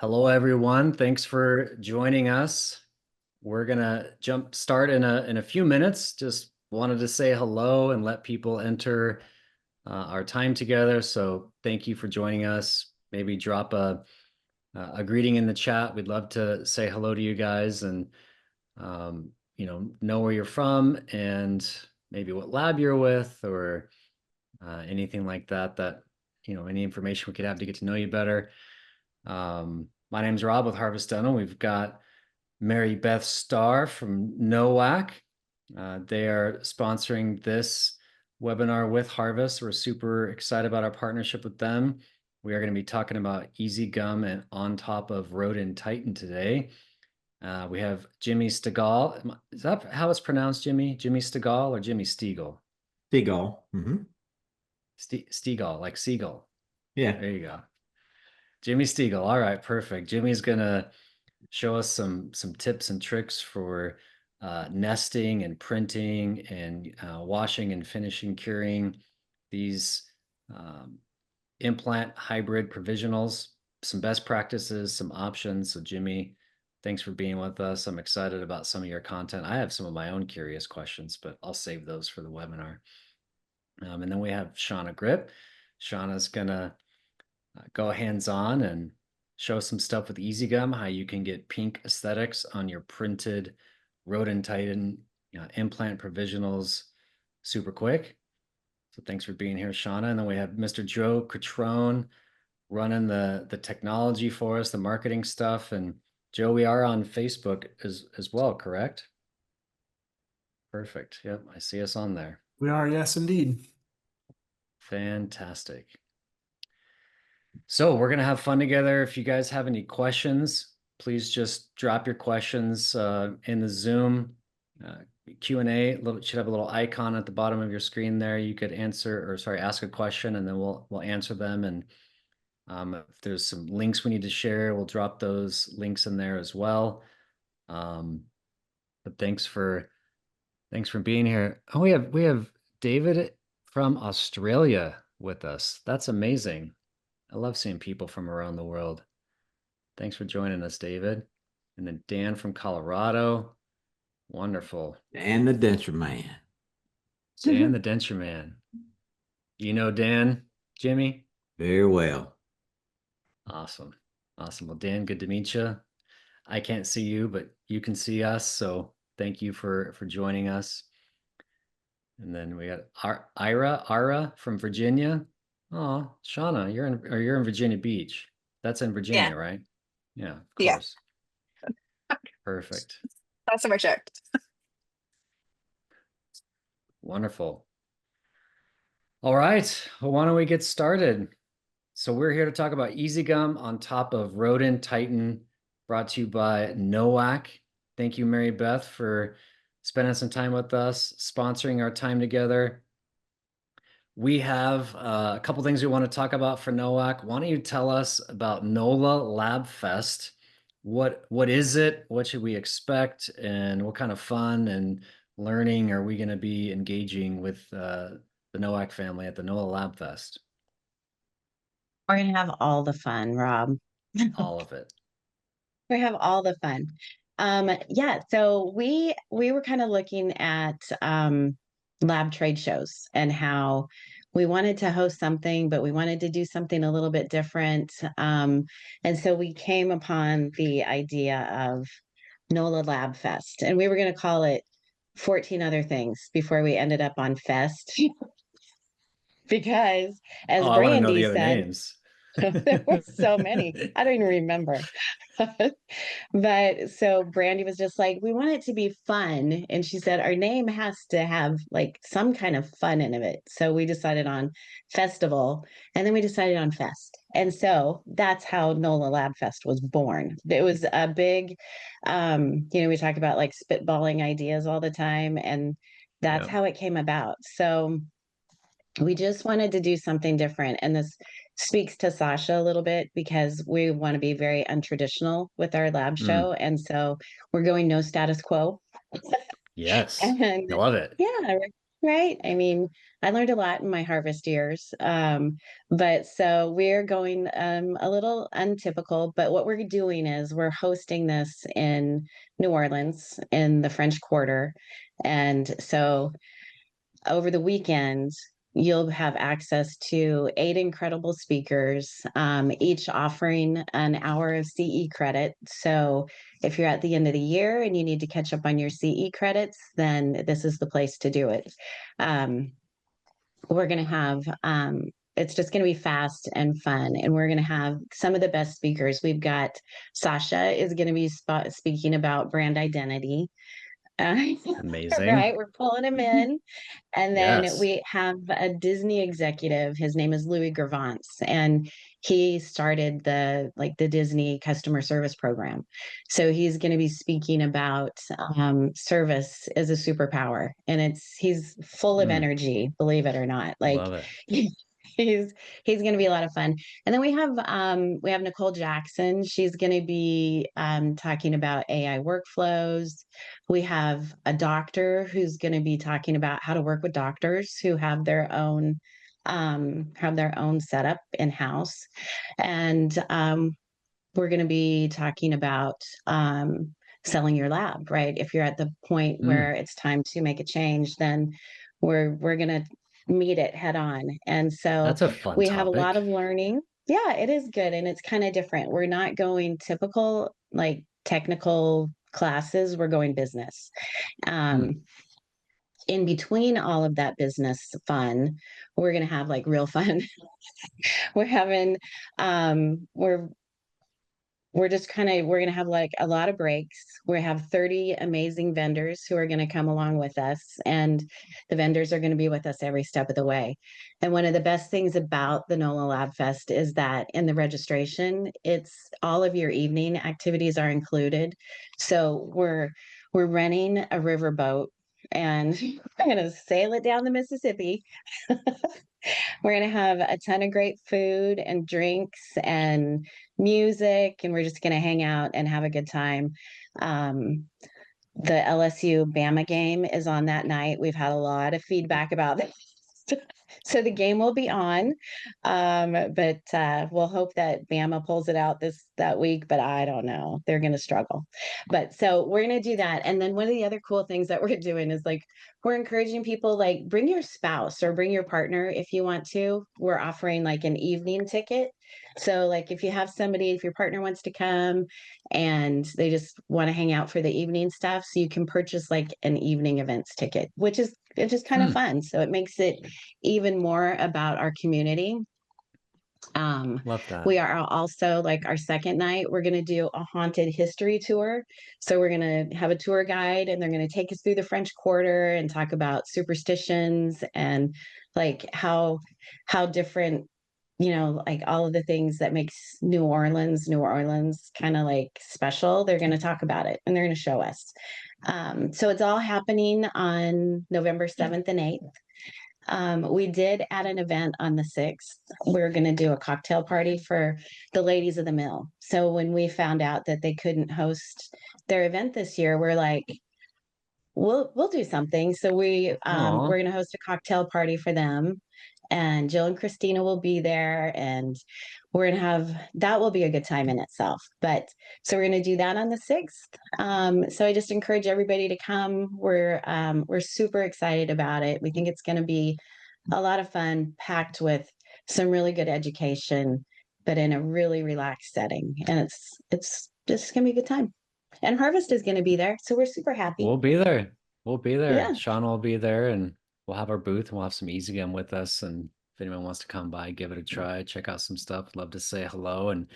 Hello, everyone. Thanks for joining us. We're gonna jump start in a few minutes. Just wanted to say hello and let people enter our time together. So thank you for joining us. Maybe drop a greeting in the chat. We'd love to say hello to you guys and know where you're from and maybe what lab you're with or anything like that. Any information we could have to get to know you better. My name's Rob with Harvest Dental. We've got Mary Beth Starr from Nowak. They are sponsoring this webinar with Harvest. We're super excited about our partnership with them. We are going to be talking about EasyGum and on top of Rodin Titan today. We have Jimmy Stegall. Is that how it's pronounced, Jimmy? Jimmy Stegall or Jimmy Stegall? Stegall. Stegall, like seagull. Yeah. There you go. Jimmy Stegall. All right, perfect. Jimmy's gonna show us some tips and tricks for nesting and printing and washing and finishing, curing these implant hybrid provisionals, some best practices, some options. So Jimmy, thanks for being with us. I'm excited about some of your content. I have some of my own curious questions, but I'll save those for the webinar. And then we have Shaana Gripp. Shauna's gonna go hands-on and show some stuff with EasyGum, how you can get pink aesthetics on your printed Rodin Titan implant provisionals super quick. So thanks for being here, Shauna. And then we have Mr. Joe Catrone running the technology for us, the marketing stuff. And Joe, we are on Facebook as well, correct? Perfect. Yep, I see us on there. We are, yes, indeed. Fantastic. So we're going to have fun together. If you guys have any questions, please just drop your questions in the Zoom Q&A. It should have a little icon at the bottom of your screen there. You could ask a question, and then we'll answer them. And if there's some links we need to share, we'll drop those links in there as well. But thanks for being here. Oh, we have David from Australia with us. That's amazing. I love seeing people from around the world. Thanks for joining us, David. And then Dan from Colorado. Wonderful. And the denture man. Dan the denture man. You know Dan, Jimmy? Very well. Awesome. Awesome. Well, Dan, good to meet you. I can't see you, but you can see us. So thank you for joining us. And then we got Ira from Virginia. Oh, Shauna, you're in Virginia Beach. That's in Virginia, right? Yeah, of course. Yeah. Perfect. That's for sure. Wonderful. All right. Well, why don't we get started? So we're here to talk about EasyGum on top of Rodin Titan, brought to you by Nowak. Thank you, Mary Beth, for spending some time with us, sponsoring our time together. We have a couple things we want to talk about for Nowak. Why don't you tell us about NOLA Lab Fest? What is it? What should we expect? And what kind of fun and learning are we going to be engaging with the Nowak family at the NOLA Lab Fest? We're going to have all the fun, Rob. All of it. We have all the fun. Yeah, so we were kind of looking at lab trade shows and how we wanted to host something, but we wanted to do something a little bit different. And so we came upon the idea of NOLA Lab Fest, and we were going to call it 14 other things before we ended up on Fest. Because as Brandy said, names. There were so many. I don't even remember. But so Brandy was just like, we want it to be fun. And she said, our name has to have like some kind of fun in it. So we decided on festival, and then we decided on fest. And so that's how NOLA Lab Fest was born. It was a big, we talk about like spitballing ideas all the time, and that's how it came about. So we just wanted to do something different. And this speaks to Sasha a little bit because we want to be very untraditional with our lab show. And so we're going no status quo. Yes. And I love it. Yeah, right. I mean, I learned a lot in my Harvest years. But so we're going a little untypical, but what we're doing is we're hosting this in New Orleans in the French Quarter. And so over the weekend, you'll have access to 8 incredible speakers, each offering an hour of CE credit. So if you're at the end of the year and you need to catch up on your CE credits, then this is the place to do it. We're going to have it's just going to be fast and fun, and we're going to have some of the best speakers. We've got Sasha is going to be speaking about brand identity. Amazing. Right, we're pulling him in. And then Yes. we have a Disney executive. His name is Louis Gervais, and he started the Disney customer service program. So he's going to be speaking about service as a superpower, and he's full of energy, believe it or not. Like Love it. he's going to be a lot of fun. And then we have Nicole Jackson. She's going to be talking about AI workflows. We have a doctor who's going to be talking about how to work with doctors who have their own setup in house. And we're going to be talking about selling your lab, right? If you're at the point where it's time to make a change, then we're going to meet it head on. And so That's a fun we have a lot topic. of learning. Yeah, it is good. And it's kind of different. We're not going typical, like technical classes, we're going business. In between all of that business fun, we're going to have like real fun. we're having, we're just we're going to have like a lot of breaks. We have 30 amazing vendors who are going to come along with us, and the vendors are going to be with us every step of the way. And one of the best things about the NOLA Lab Fest is that in the registration, it's all of your evening activities are included. So we're renting a riverboat, and we're going to sail it down the Mississippi. We're going to have a ton of great food and drinks and music, and we're just going to hang out and have a good time. The LSU Bama game is on that night. We've had a lot of feedback about this. So the game will be on, but we'll hope that Bama pulls it out that week. But I don't know; they're going to struggle. But so we're going to do that. And then one of the other cool things that we're doing is like we're encouraging people like bring your spouse or bring your partner if you want to. We're offering like an evening ticket. So like if you have somebody, if your partner wants to come and they just want to hang out for the evening stuff, so you can purchase like an evening events ticket, which is it's just kind of fun. So it makes it even more about our community. Love that. We are also like our second night, we're going to do a haunted history tour. So we're going to have a tour guide, and they're going to take us through the French Quarter and talk about superstitions and like how different, like all of the things that makes New Orleans kind of like special. They're going to talk about it, and they're going to show us. So it's all happening on November 7th and 8th. We did add an event on the 6th. We're going to do a cocktail party for the ladies of the mill. So when we found out that they couldn't host their event this year, we're like, we'll do something. So we're going to host a cocktail party for them, and Jill and Christina will be there, and we're going to have that will be a good time in itself. But so we're going to do that on the 6th. So I just encourage everybody to come. We're super excited about it. We think it's going to be a lot of fun, packed with some really good education, but in a really relaxed setting. And it's just going to be a good time. And Harvest is going to be there, so we're super happy. We'll be there. We'll be there. Yeah. Shauna will be there, and we'll have our booth, and we'll have some EasyGum with us. And if anyone wants to come by, give it a try, check out some stuff. Love to say hello. And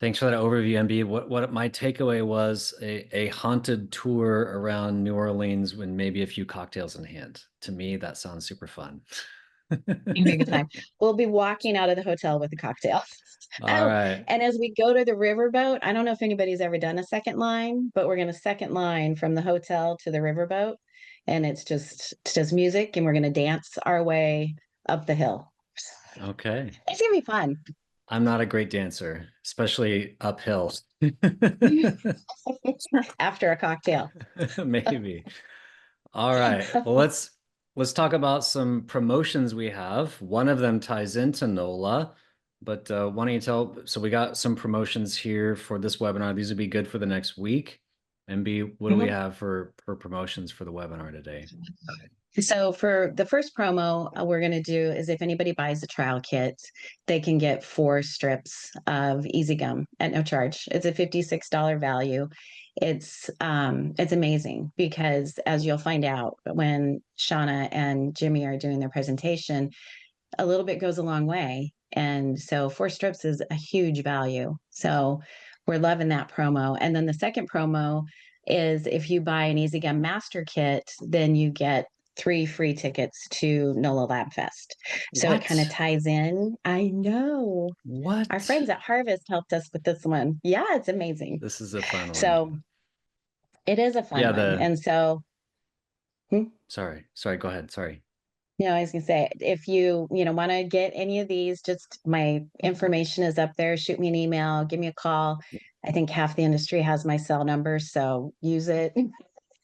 thanks for that overview, MB. What my takeaway was a haunted tour around New Orleans with maybe a few cocktails in hand. To me, that sounds super fun. It'll be a good time. We'll be walking out of the hotel with a cocktail. All right. And as we go to the riverboat, I don't know if anybody's ever done a second line, but we're going to second line from the hotel to the riverboat. And it's just music, and we're going to dance our way up the hill. Okay. It's going to be fun. I'm not a great dancer, especially uphill. After a cocktail. Maybe. All right. Well, let's let's talk about some promotions we have. One of them ties into NOLA, but why don't you tell? So we got some promotions here for this webinar. These would be good for the next week. MB, what do we have for promotions for the webinar today? So for the first promo we're going to do is if anybody buys a trial kit, they can get 4 strips of EasyGum at no charge. It's a $56 value. It's amazing because as you'll find out when Shauna and Jimmy are doing their presentation, a little bit goes a long way. And so 4 strips is a huge value. So we're loving that promo. And then the second promo is if you buy an EasyGum Master Kit, then you get 3 free tickets to NOLA Lab Fest. So it kind of What? ties in. I know. What? Our friends at Harvest helped us with this one. Yeah, it's amazing. This is a fun one. So it is a fun Yeah, one. And so sorry, go ahead. Sorry. no, I was gonna say, if you want to get any of these, just my information is up there. Shoot me an email, give me a call. I think half the industry has my cell number, so use it.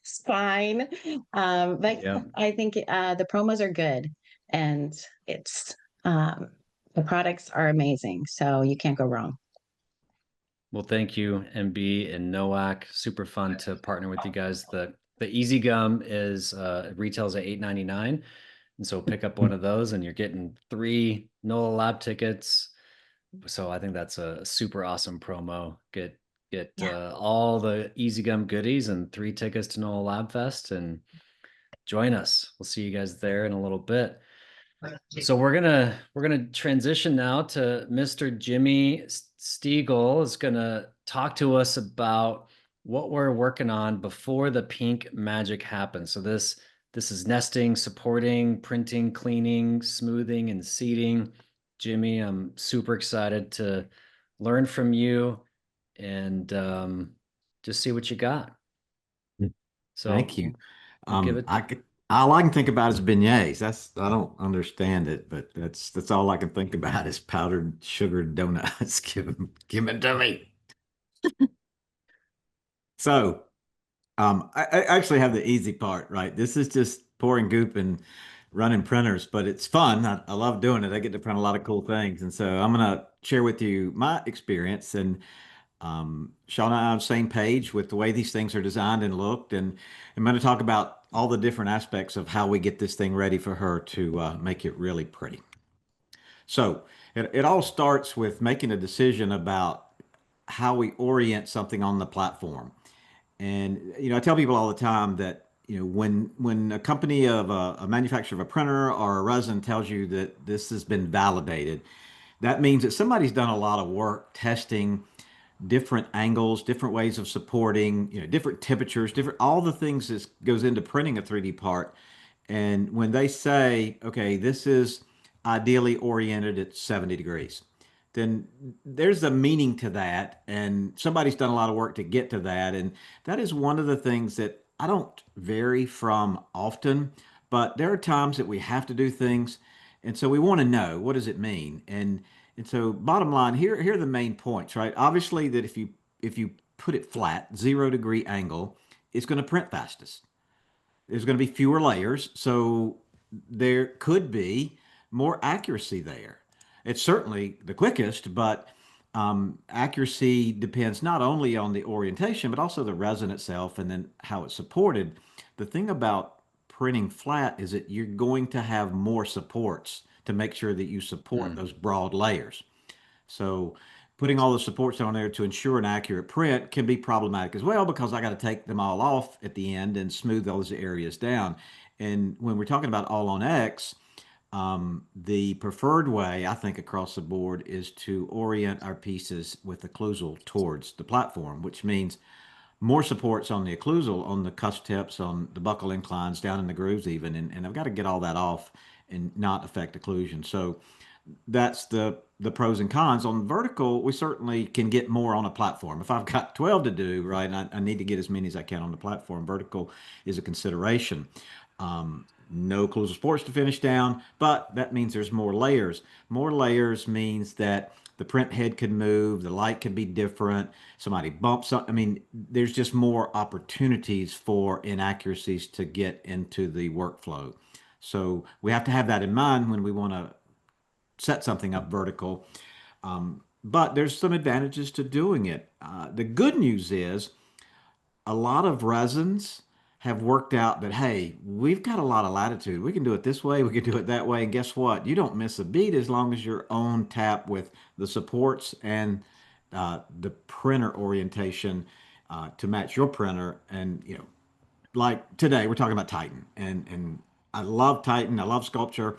It's fine. But Yeah. I think the promos are good, and it's the products are amazing, so you can't go wrong. Well, thank you, MB and Nowak. Super fun to partner with you guys. The EasyGum is retails at $8.99. And so pick up one of those and you're getting 3 NOLA Lab tickets. So I think that's a super awesome promo. Get all the EasyGum goodies and 3 tickets to NOLA Lab Fest and join us. We'll see you guys there in a little bit. So we're gonna transition now to Mr. Jimmy Stegall is gonna talk to us about what we're working on before the pink magic happens. So this is nesting, supporting, printing, cleaning, smoothing, and seating. Jimmy, I'm super excited to learn from you and just see what you got. So Thank you. give it. All I can think about is beignets. I don't understand it, but that's all I can think about is powdered sugar donuts. Give them to me. So, I actually have the easy part, right? This is just pouring goop and running printers, but it's fun. I love doing it. I get to print a lot of cool things, and so I'm gonna share with you my experience. And Shauna and I are on the same page with the way these things are designed and looked, and I'm going to talk about all the different aspects of how we get this thing ready for her to make it really pretty. So it all starts with making a decision about how we orient something on the platform. And I tell people all the time that when a company of a manufacturer of a printer or a resin tells you that this has been validated, that means that somebody's done a lot of work testing different angles, different ways of supporting, different temperatures, different all the things that goes into printing a 3D part. And when they say, okay, this is ideally oriented at 70 degrees, then there's a meaning to that. And somebody's done a lot of work to get to that. And that is one of the things that I don't vary from often, but there are times that we have to do things. And so we want to know, what does it mean? And so bottom line, here are the main points, right? Obviously that if you put it flat, 0-degree angle, it's going to print fastest. There's going to be fewer layers, so there could be more accuracy there. It's certainly the quickest, but accuracy depends not only on the orientation, but also the resin itself and then how it's supported. The thing about printing flat is that you're going to have more supports to make sure that you support those broad layers. So putting all the supports on there to ensure an accurate print can be problematic as well, because I got to take them all off at the end and smooth those areas down. And when we're talking about all on X, the preferred way, I think, across the board is to orient our pieces with occlusal towards the platform, which means more supports on the occlusal, on the cuff tips, on the buckle inclines, down in the grooves even, and I've got to get all that off and not affect occlusion. So that's the pros and cons. On vertical, we certainly can get more on a platform. If I've got 12 to do, right, I need to get as many as I can on the platform. Vertical is a consideration. No occlusal supports to finish down, but that means there's more layers. More layers means that the print head could move, the light could be different, somebody bumps up. I mean, there's just more opportunities for inaccuracies to get into the workflow. So we have to have that in mind when we want to set something up vertical. But there's some advantages to doing it. The good news is a lot of resins have worked out that, hey, we've got a lot of latitude. We can do it this way, we can do it that way. And guess what? You don't miss a beat as long as you're on tap with the supports and the printer orientation to match your printer. And, like today, we're talking about Titan. And I love Titan, I love sculpture,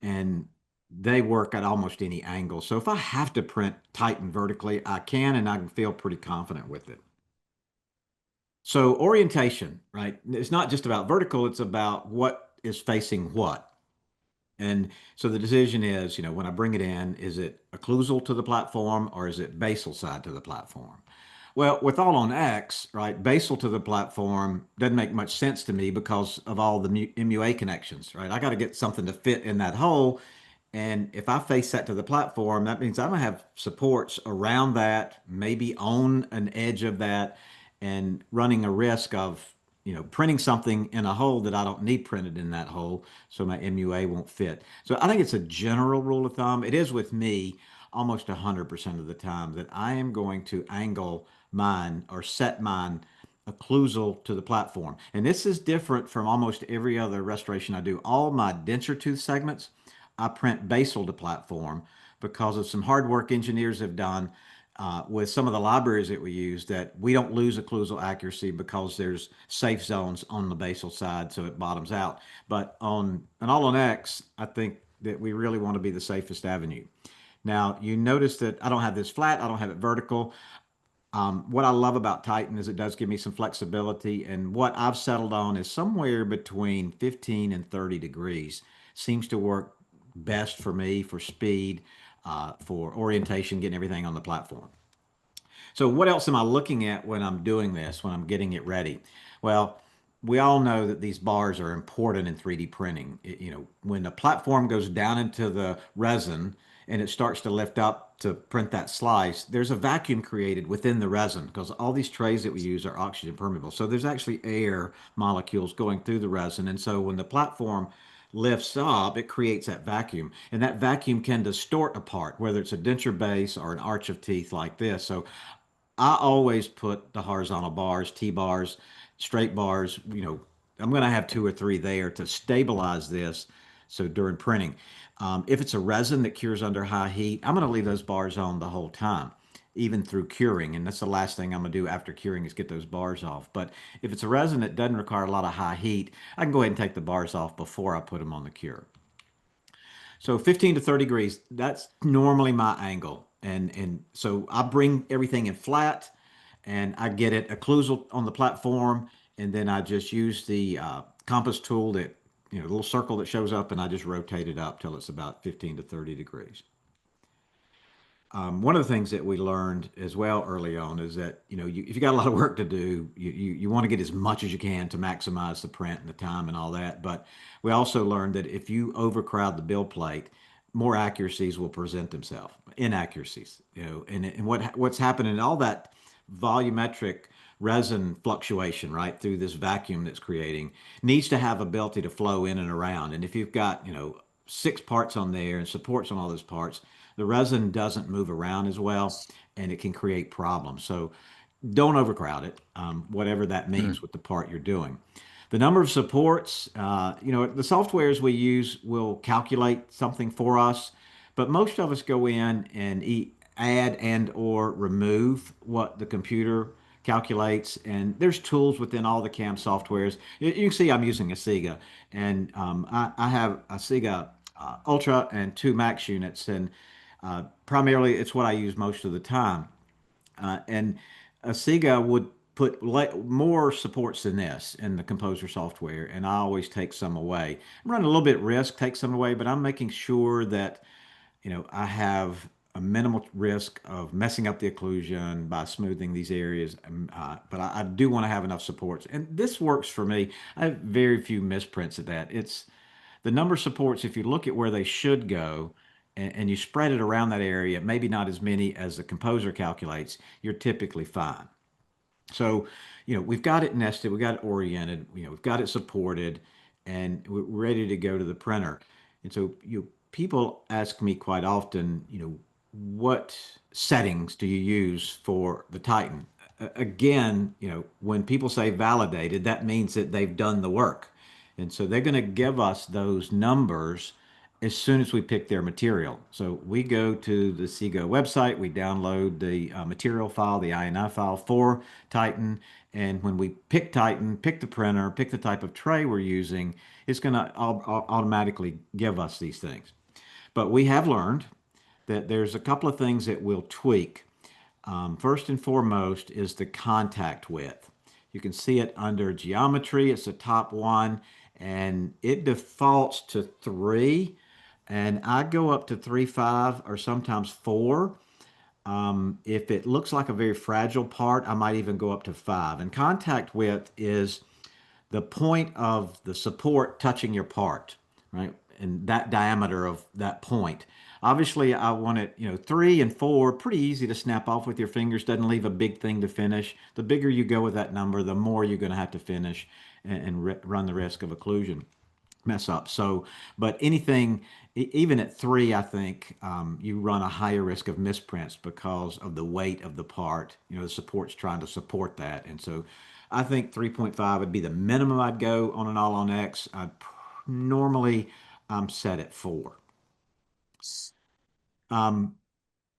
and they work at almost any angle. So if I have to print Titan vertically, I can, and I can feel pretty confident with it. So orientation, right? It's not just about vertical, it's about what is facing what. And so the decision is, when I bring it in, is it occlusal to the platform or is it basal side to the platform? Well, with all on X, right, basal to the platform doesn't make much sense to me because of all the MUA connections, right? I got to get something to fit in that hole. And if I face that to the platform, that means I'm gonna have supports around that, maybe on an edge of that, and running a risk of, printing something in a hole that I don't need printed in that hole, so my MUA won't fit. So I think it's a general rule of thumb. It is with me almost 100% of the time that I am going to angle mine or set mine occlusal to the platform. And this is different from almost every other restoration I do. All my denture tooth segments, I print basal to platform because of some hard work engineers have done with some of the libraries that we use, that we don't lose occlusal accuracy because there's safe zones on the basal side, so it bottoms out. But on an all on X, I think that we really want to be the safest avenue. Now, you notice that I don't have this flat, I don't have it vertical. What I love about Titan is it does give me some flexibility, and what I've settled on is somewhere between 15 and 30 degrees. Seems to work best for me for speed, for orientation, getting everything on the platform. So what else am I looking at when I'm doing this, when I'm getting it ready? Well, we all know that these bars are important in 3D printing. When the platform goes down into the resin and it starts to lift up to print that slice, there's a vacuum created within the resin because all these trays that we use are oxygen permeable. So there's actually air molecules going through the resin. And so when the platform lifts up, it creates that vacuum. And that vacuum can distort a part, whether it's a denture base or an arch of teeth like this. So I always put the horizontal bars, T-bars, straight bars, I'm going to have two or three there to stabilize this. So during printing, if it's a resin that cures under high heat, I'm going to leave those bars on the whole time, even through curing. And that's the last thing I'm going to do after curing is get those bars off. But if it's a resin that doesn't require a lot of high heat, I can go ahead and take the bars off before I put them on the cure. So 15 to 30 degrees, that's normally my angle. And so I bring everything in flat and I get it occlusal on the platform. And then I just use the compass tool that, the little circle that shows up, and I just rotate it up till it's about 15 to 30 degrees. One of the things that we learned as well early on is that, if you got a lot of work to do, you want to get as much as you can to maximize the print and the time and all that. But we also learned that if you overcrowd the build plate, more accuracies will present themselves, inaccuracies, and what's happening in all that volumetric resin fluctuation, right, through this vacuum that's creating, needs to have ability to flow in and around. And if you've got, 6 parts on there and supports on all those parts, the resin doesn't move around as well, and it can create problems. So don't overcrowd it, whatever that means with the part you're doing. The number of supports, the softwares we use will calculate something for us, but most of us go in and add and or remove what the computer calculates. And there's tools within all the CAM softwares. You can see I'm using a Sega, and I have a Sega Ultra and 2 Max units, and primarily it's what I use most of the time. And a Sega would put more supports than this in the Composer software, and I always take some away. I'm running a little bit risk, take some away, but I'm making sure that I have a minimal risk of messing up the occlusion by smoothing these areas. But I do want to have enough supports, and this works for me. I have very few misprints at that. It's the number of supports. If you look at where they should go, and you spread it around that area, maybe not as many as the Composer calculates, you're typically fine. So, we've got it nested, we've got it oriented, we've got it supported, and we're ready to go to the printer. And so people ask me quite often, what settings do you use for the Titan? Again, when people say validated, that means that they've done the work. And so they're going to give us those numbers as soon as we pick their material. So we go to the Stegall website, we download the material file, the INI file for Titan, and when we pick Titan, pick the printer, pick the type of tray we're using, it's going to automatically give us these things. But we have learned that there's a couple of things that we'll tweak. First and foremost is the contact width. You can see it under geometry. It's the top one, and it defaults to 3, and I go up to 3.5 or sometimes 4. If it looks like a very fragile part, I might even go up to 5. And contact width is the point of the support touching your part, right? And that diameter of that point. Obviously, I want it, 3 and 4, pretty easy to snap off with your fingers, doesn't leave a big thing to finish. The bigger you go with that number, the more you're going to have to finish and run the risk of occlusion mess up. So, but anything, even at 3, I think you run a higher risk of misprints because of the weight of the part. The support's trying to support that. And so I think 3.5 would be the minimum I'd go on an all on X. Normally I'm set at 4.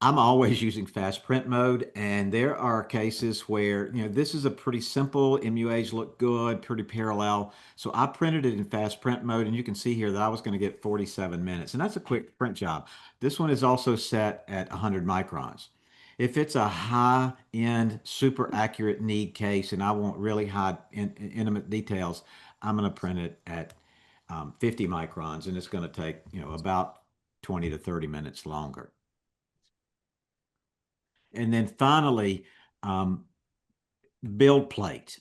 I'm always using fast print mode, and there are cases where, this is a pretty simple, MUAs look good, pretty parallel. So I printed it in fast print mode, and you can see here that I was going to get 47 minutes, and that's a quick print job. This one is also set at 100 microns. If it's a high-end, super accurate need case, and I want really high, intimate details, I'm going to print it at 50 microns, and it's going to take, about 20 to 30 minutes longer. And then finally, build plate.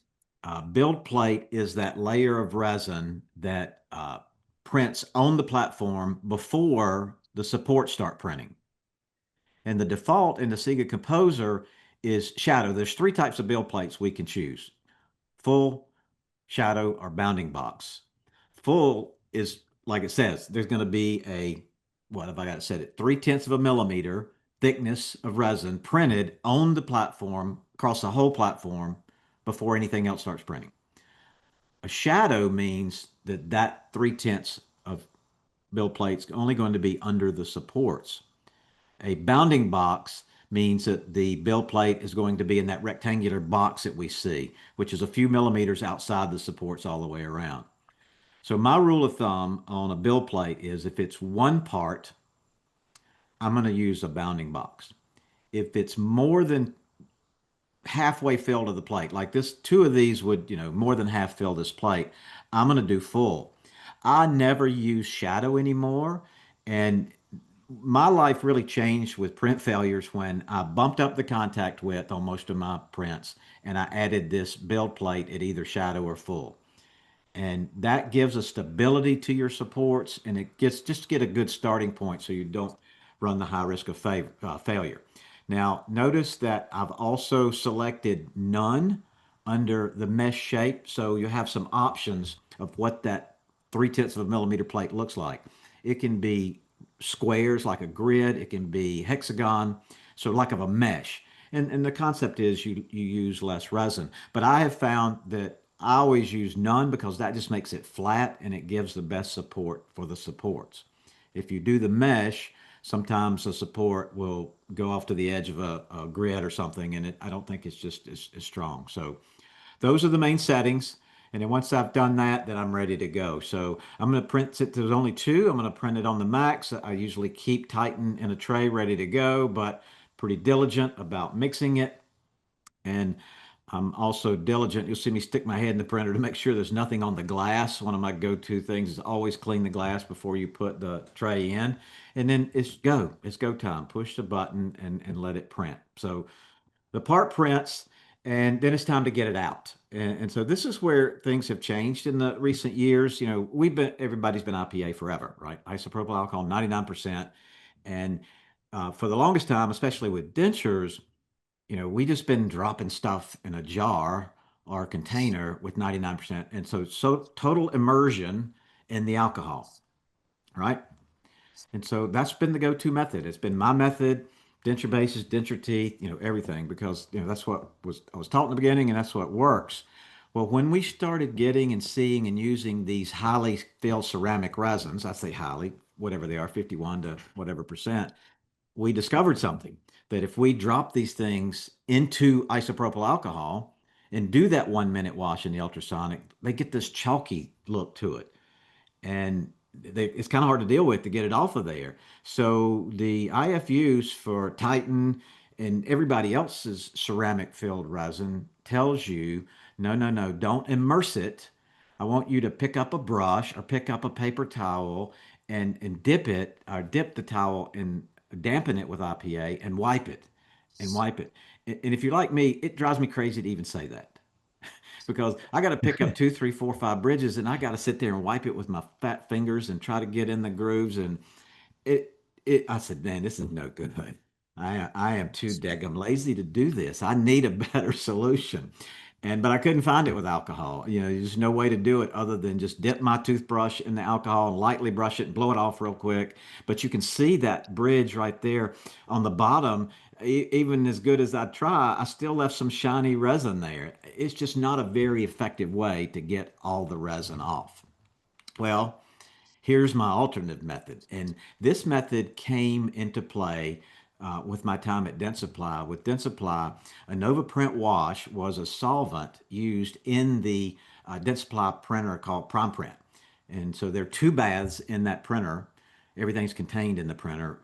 Build plate is that layer of resin that prints on the platform before the supports start printing. And the default in the Sega Composer is shadow. There's 3 types of build plates we can choose: full, shadow, or bounding box. Full is, like it says, there's going to be what have I got to set it? 3/10 of a millimeter thickness of resin printed on the platform across the whole platform before anything else starts printing. A shadow means that 3/10 of build plate's only going to be under the supports. A bounding box means that the build plate is going to be in that rectangular box that we see, which is a few millimeters outside the supports all the way around. So my rule of thumb on a build plate is if it's one part, I'm going to use a bounding box. If it's more than halfway filled to the plate, like this, 2 of these would, more than half fill this plate, I'm going to do full. I never use shadow anymore. And my life really changed with print failures when I bumped up the contact width on most of my prints and I added this build plate at either shadow or full. And that gives a stability to your supports, and it gets just get a good starting point so you don't run the high risk of failure. Now, notice that I've also selected none under the mesh shape, so you have some options of what that 3/10 of a millimeter plate looks like. It can be squares like a grid, it can be hexagon, so like of a mesh. And the concept is you use less resin. But I have found that I always use none because that just makes it flat and it gives the best support for the supports. If you do the mesh, sometimes the support will go off to the edge of a grid or something, and I don't think it's just as strong. So those are the main settings. And then once I've done that, then I'm ready to go. So I'm going to print it. There's only 2. I'm going to print it on the Max. I usually keep Titan in a tray ready to go, but pretty diligent about mixing it. And I'm also diligent. You'll see me stick my head in the printer to make sure there's nothing on the glass. One of my go-to things is always clean the glass before you put the tray in. And then it's go time. Push the button and let it print. So the part prints, and then it's time to get it out. And so this is where things have changed in the recent years. Everybody's been IPA forever, right? Isopropyl alcohol, 99%. And for the longest time, especially with dentures, we just been dropping stuff in a jar or a container with 99%. And so total immersion and the alcohol, right? And so that's been the go-to method. It's been my method, denture bases, denture teeth, everything, because that's what I was taught in the beginning, and that's what works. Well, when we started getting and seeing and using these highly filled ceramic resins, I say highly, whatever they are, 51 to whatever percent, we discovered something that if we drop these things into isopropyl alcohol and do that 1 minute wash in the ultrasonic, they get this chalky look to it. And it's kind of hard to deal with to get it off of there. So the IFUs for Titan and everybody else's ceramic filled resin tells you, no, no, no, don't immerse it. I want you to pick up a brush or pick up a paper towel and dip it or dip the towel and dampen it with IPA and wipe it and wipe it. And if you're like me, it drives me crazy to even say that because I got to pick up two, three, four, five bridges, and I got to sit there and wipe it with my fat fingers and try to get in the grooves. And it, I said, man, this is no good. I am too daggum lazy to do this. I need a better solution. But I couldn't find it with alcohol. There's no way to do it other than just dip my toothbrush in the alcohol and lightly brush it and blow it off real quick. But you can see that bridge right there on the bottom. Even as good as I try, I still left some shiny resin there. It's just not a very effective way to get all the resin off. Well, here's my alternative method. And this method came into play with my time at Dentsply. With Dentsply, a NovaPrint Wash was a solvent used in the Dentsply printer called PrimePrint. And so there are two baths in that printer. Everything's contained in the printer.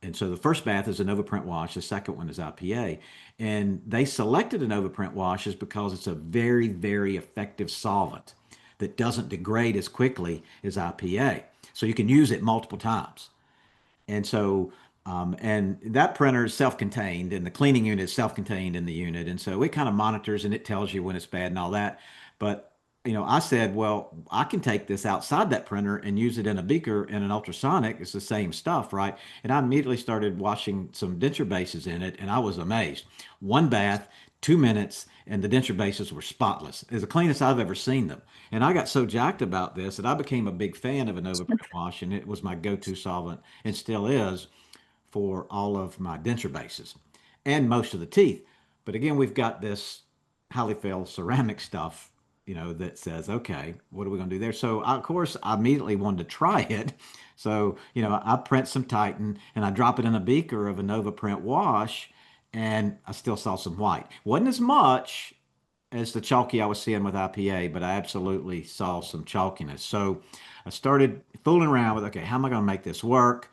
And so the first bath is a NovaPrint Wash. The second one is IPA. And they selected a NovaPrint Wash is because it's a very, very effective solvent that doesn't degrade as quickly as IPA. So you can use it multiple times. And that printer is self-contained, and the cleaning unit is self-contained in the unit. And so it kind of monitors and it tells you when it's bad and all that. But, I said, well, I can take this outside that printer and use it in a beaker in an ultrasonic. It's the same stuff, right? And I immediately started washing some denture bases in it, and I was amazed. One bath, 2 minutes, and the denture bases were spotless. It's the cleanest I've ever seen them. And I got so jacked about this that I became a big fan of a NovaPrint wash, and it was my go-to solvent and still is for all of my denture bases and most of the teeth. But again, we've got this highly filled ceramic stuff, that says, okay, what are we going to do there? So, of course, I immediately wanted to try it. So, I print some Titan and I drop it in a beaker of a NovaPrint wash, and I still saw some white. Wasn't as much as the chalky I was seeing with IPA, but I absolutely saw some chalkiness. So I started fooling around with, okay, how am I going to make this work?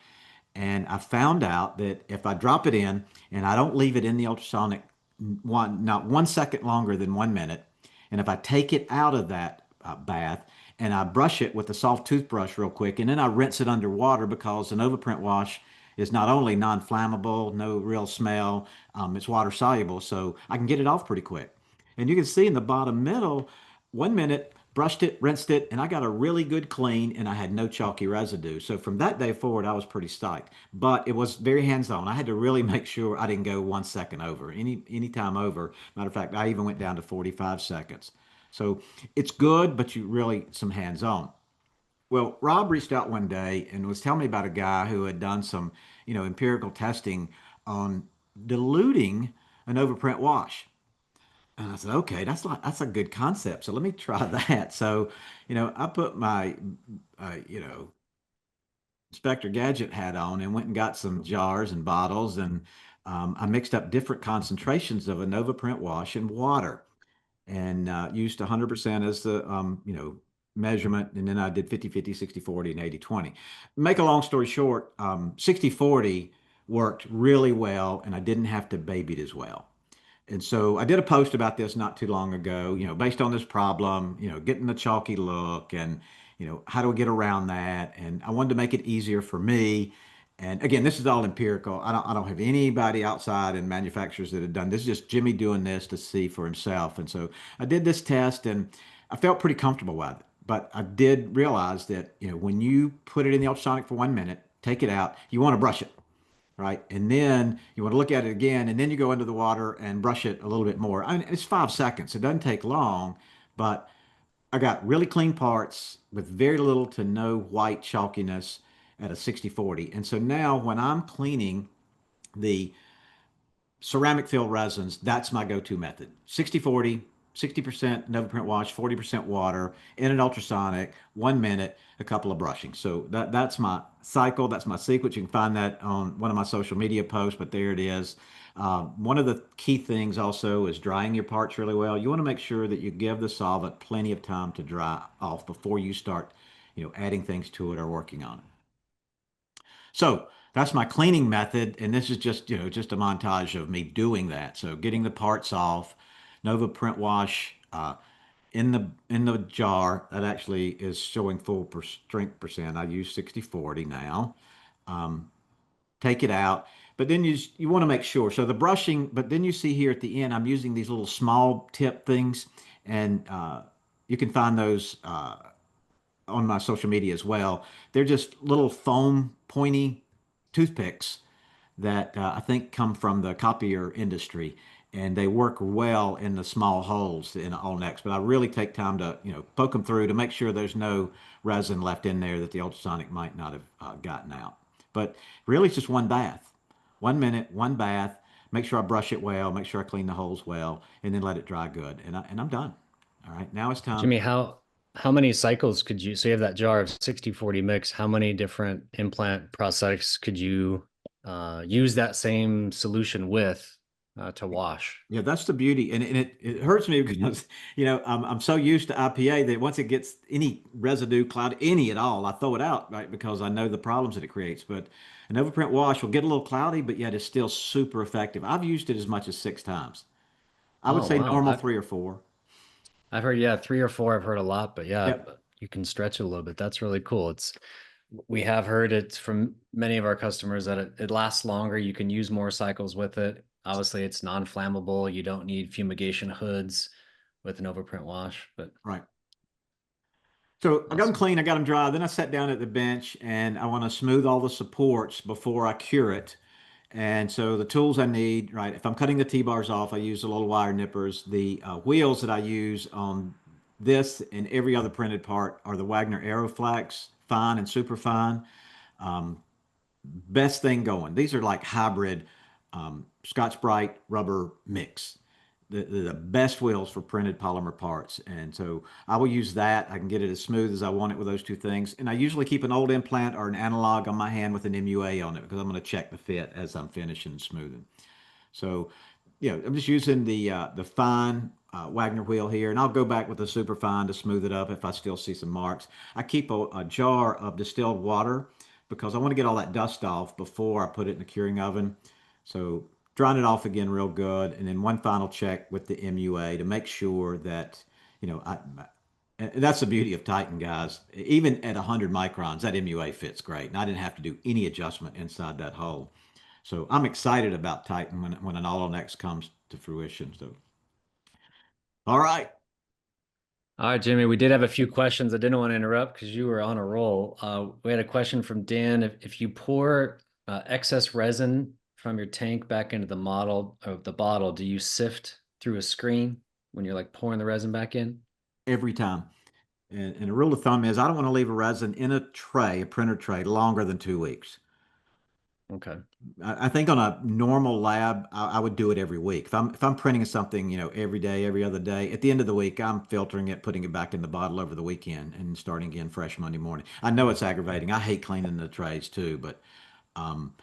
And I found out that if I drop it in and I don't leave it in the ultrasonic not 1 second longer than 1 minute, and if I take it out of that bath and I brush it with a soft toothbrush real quick, and then I rinse it underwater because an overprint wash is not only non-flammable, no real smell, it's water soluble, so I can get it off pretty quick. And you can see in the bottom middle, 1 minute, brushed it, rinsed it, and I got a really good clean and I had no chalky residue. So from that day forward, I was pretty stoked. But it was very hands-on. I had to really make sure I didn't go 1 second over. Any time over. Matter of fact, I even went down to 45 seconds. So it's good, but you really some hands-on. Well, Rob reached out one day and was telling me about a guy who had done some, empirical testing on diluting an overprint wash. And I said, okay, that's a good concept. So let me try that. So, I put my, Inspector Gadget hat on and went and got some jars and bottles, and I mixed up different concentrations of a Nova Print wash and water, and used 100% as the measurement, and then I did 50-50, 60-40, and 80-20. Make a long story short, 60-40 worked really well, and I didn't have to baby it as well. And so I did a post about this not too long ago, based on this problem, getting the chalky look and, how do we get around that? And I wanted to make it easier for me. And again, this is all empirical. I don't have anybody outside and manufacturers that have done this. Is just Jimmy doing this to see for himself. And so I did this test and I felt pretty comfortable with it. But I did realize that, when you put it in the ultrasonic for 1 minute, take it out, you want to brush it, right? And then you want to look at it again, and then you go into the water and brush it a little bit more. I mean, it's 5 seconds. It doesn't take long, but I got really clean parts with very little to no white chalkiness at a 60/40. And so now when I'm cleaning the ceramic fill resins, that's my go-to method. 60/40, 60% NovaPrint wash, 40% water in an ultrasonic, 1 minute, a couple of brushings. So that's my cycle. That's my sequence. You can find that on one of my social media posts, but there it is. One of the key things also is drying your parts really well. You want to make sure that you give the solvent plenty of time to dry off before you start, adding things to it or working on it. So that's my cleaning method, and this is just a montage of me doing that. So getting the parts off, Nova Print Wash in the jar that actually is showing full strength percent. I use 60/40 now. Take it out, but then you want to make sure. So the brushing, but then you see here at the end, I'm using these little small tip things, and you can find those on my social media as well. They're just little foam pointy toothpicks that I think come from the copier industry, and they work well in the small holes in all necks. But I really take time to poke them through to make sure there's no resin left in there that the ultrasonic might not have gotten out. But really, it's just one bath, 1 minute, one bath. Make sure I brush it well, make sure I clean the holes well, and then let it dry good, and I'm done. All right, now it's time. Jimmy, how many cycles could you, so you have that jar of 60/40 mix, how many different implant prosthetics could you use that same solution with to wash? Yeah, that's the beauty, and it hurts me because I'm so used to IPA that once it gets any residue, cloud, any at all, I throw it out, right? Because I know the problems that it creates. But an overprint wash will get a little cloudy, but yet it's still super effective. I've used it as much as 6 times. I would Oh, say wow. normal 3 or 4. I've heard, yeah, 3 or 4, I've heard a lot, but yeah, Yep. you can stretch it a little bit. That's really cool. We have heard it from many of our customers that it lasts longer. You can use more cycles with it. Obviously, it's non-flammable. You don't need fumigation hoods with an overprint wash, but Right. So I got them awesome. clean, I got them dry. Then I sat down at the bench and I want to smooth all the supports before I cure it. And so the tools I need, right? If I'm cutting the T-bars off, I use the little wire nippers. The wheels that I use on this and every other printed part are the Wagner Aeroflex, fine and super fine. Best thing going. These are like hybrid Scotch-Brite rubber mix. The best wheels for printed polymer parts. And so I will use that. I can get it as smooth as I want it with those two things. And I usually keep an old implant or an analog on my hand with an MUA on it because I'm going to check the fit as I'm finishing and smoothing. So, I'm just using the fine Wagner wheel here, and I'll go back with the super fine to smooth it up if I still see some marks. I keep a jar of distilled water because I want to get all that dust off before I put it in the curing oven. So drying it off again real good, and then one final check with the MUA to make sure that, and that's the beauty of Titan, guys. Even at 100 microns, that MUA fits great, and I didn't have to do any adjustment inside that hole. So I'm excited about Titan when an All Next comes to fruition. So, all right. All right, Jimmy, we did have a few questions. I didn't want to interrupt because you were on a roll. We had a question from Dan. If you pour excess resin from your tank back into the bottle, do you sift through a screen when you're like pouring the resin back in? Every time. And a rule of thumb is I don't want to leave a resin in a tray, a printer tray, longer than 2 weeks. Okay. I think on a normal lab, I would do it every week. If I'm printing something, every day, every other day, at the end of the week, I'm filtering it, putting it back in the bottle over the weekend, and starting again fresh Monday morning. I know it's aggravating. I hate cleaning the trays too, but um,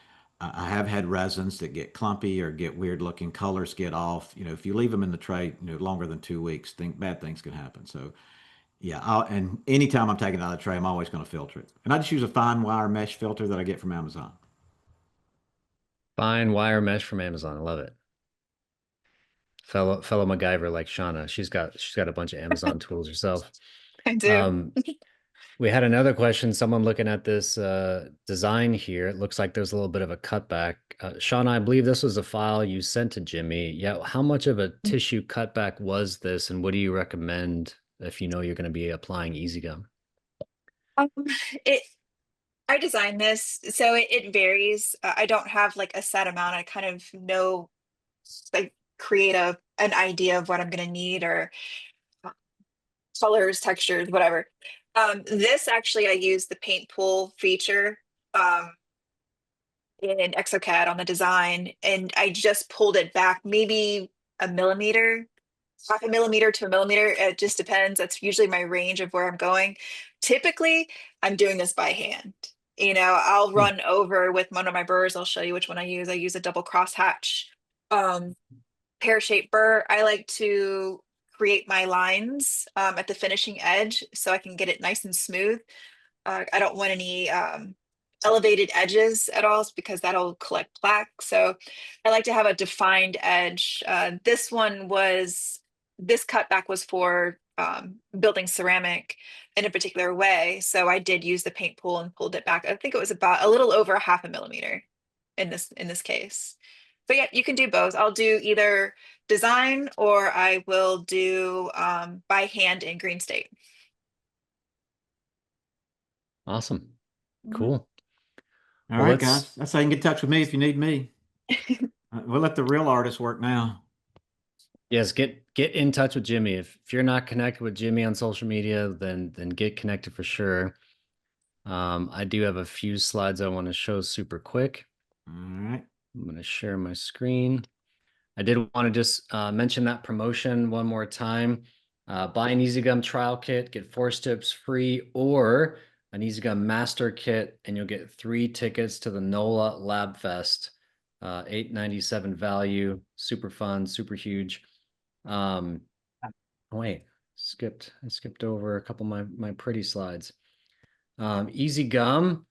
I have had resins that get clumpy or get weird looking, colors get off. If you leave them in the tray, longer than 2 weeks, bad things can happen. So yeah, and anytime I'm taking it out of the tray, I'm always going to filter it, and I just use a fine wire mesh filter that I get from Amazon. Fine wire mesh from Amazon. I love it. Fellow MacGyver like Shauna. She's got a bunch of Amazon tools herself. I do. We had another question. Someone looking at this design here. It looks like there's a little bit of a cutback. Shauna, I believe this was a file you sent to Jimmy. Yeah, how much of a tissue cutback was this, and what do you recommend if you know you're going to be applying EasyGum? It I designed this, so it varies. I don't have like a set amount. I kind of know, like, create an idea of what I'm going to need, or colors, textures, whatever. This actually, I use the paint pool feature in ExoCAD on the design, and I just pulled it back maybe a millimeter, half a millimeter to a millimeter. It just depends. That's usually my range of where I'm going. Typically, I'm doing this by hand. I'll run over with one of my burrs. I'll show you which one I use. I use a double crosshatch pear-shaped burr. I like to create my lines at the finishing edge so I can get it nice and smooth. I don't want any elevated edges at all because that'll collect plaque. So I like to have a defined edge. This cutback was for building ceramic in a particular way. So I did use the paint pool and pulled it back. I think it was about a little over half a millimeter in this case. But yeah, you can do both. I'll do either design or I will do by hand in Green State. Awesome. Mhm. Cool. All Well, right, let's- guys. That's how you can get in touch with me if you need me. We'll let the real artists work now. Yes, get in touch with Jimmy. If you're not connected with Jimmy on social media, then get connected for sure. I do have a few slides I want to show super quick. All right. I'm going to share my screen. I did want to just mention that promotion one more time. Buy an EasyGum trial kit, get 4 strips free, or an EasyGum master kit, and you'll get 3 tickets to the NOLA Lab Fest. $8.97 value, super fun, super huge. Wait, I skipped over a couple of my pretty slides. EasyGum.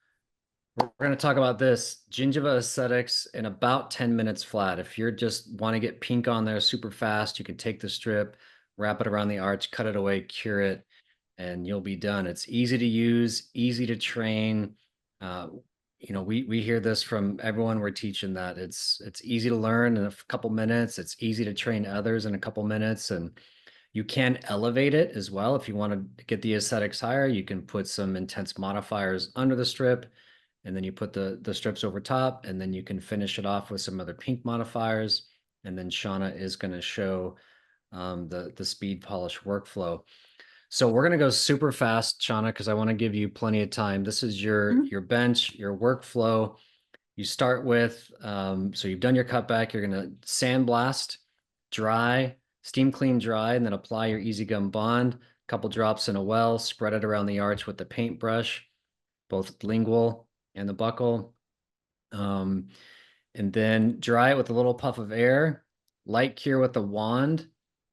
We're going to talk about this Gingiva aesthetics in about 10 minutes flat. If you're just want to get pink on there super fast, you can take the strip, wrap it around the arch, cut it away, cure it, and you'll be done. It's easy to use, easy to train. We hear this from everyone we're teaching that it's easy to learn in a couple minutes. It's easy to train others in a couple minutes, and you can elevate it as well. If you want to get the aesthetics higher, you can put some intense modifiers under the strip, and then you put the strips over top, and then you can finish it off with some other pink modifiers. And then Shauna is going to show the speed polish workflow. So we're going to go super fast, Shauna, because I want to give you plenty of time. This is your bench, your workflow. You start with, so you've done your cutback, you're going to sandblast, dry, steam clean, dry, and then apply your EasyGum bond, a couple drops in a well, spread it around the arch with the paintbrush, both lingual and the buckle. And then dry it with a little puff of air, light cure with the wand.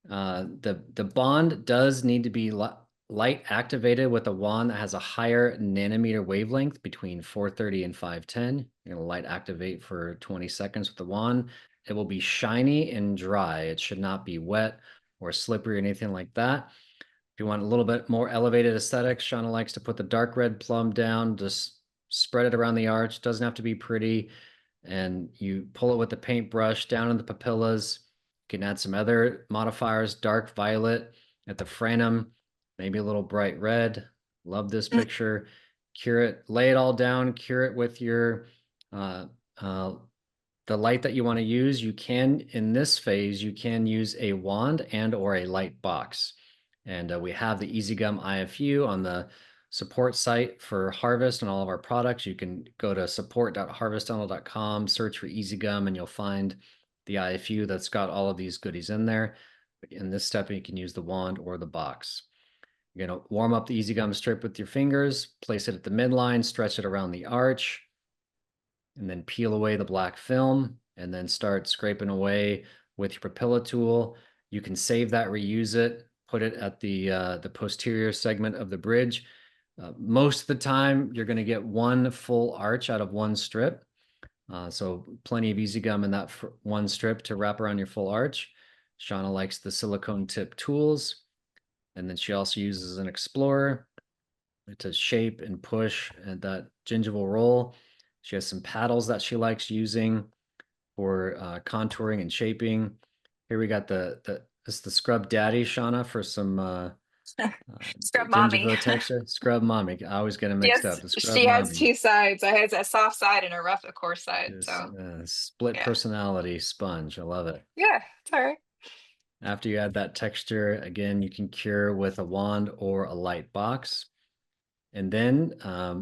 The bond does need to be light activated with a wand that has a higher nanometer wavelength between 430 and 510. You're gonna light activate for 20 seconds with the wand. It will be shiny and dry. It should not be wet or slippery or anything like that. If you want a little bit more elevated aesthetics, Shauna likes to put the dark red plum down, just spread it around the arch. Doesn't have to be pretty. And you pull it with the paintbrush down in the papillas. You can add some other modifiers, dark violet at the frenum, maybe a little bright red. Love this picture. Cure it, lay it all down, cure it with your the light that you want to use. You can, in this phase, you can use a wand and or a light box. And we have the EasyGum IFU on the support site for Harvest and all of our products. You can go to support.harvestdental.com, search for EasyGum, and you'll find the IFU that's got all of these goodies in there. In this step, you can use the wand or the box. You're going to warm up the EasyGum strip with your fingers, place it at the midline, stretch it around the arch, and then peel away the black film, and then start scraping away with your papilla tool. You can save that, reuse it, put it at the posterior segment of the bridge. Most of the time, you're going to get one full arch out of one strip. So plenty of EasyGum in that one strip to wrap around your full arch. Shauna likes the silicone tip tools. And then she also uses an explorer to shape and push that gingival roll. She has some paddles that she likes using for contouring and shaping. Here we got this is the Scrub Daddy, Shauna, for some Scrub Mommy. gingiva texture. Scrub Mommy. I always get them mixed up. The Scrub She has Mommy. 2 sides. I has a soft side and a rough, of course, side. This, So split yeah. personality sponge. I love it. Yeah, it's all right. After you add that texture, again, you can cure with a wand or a light box. And then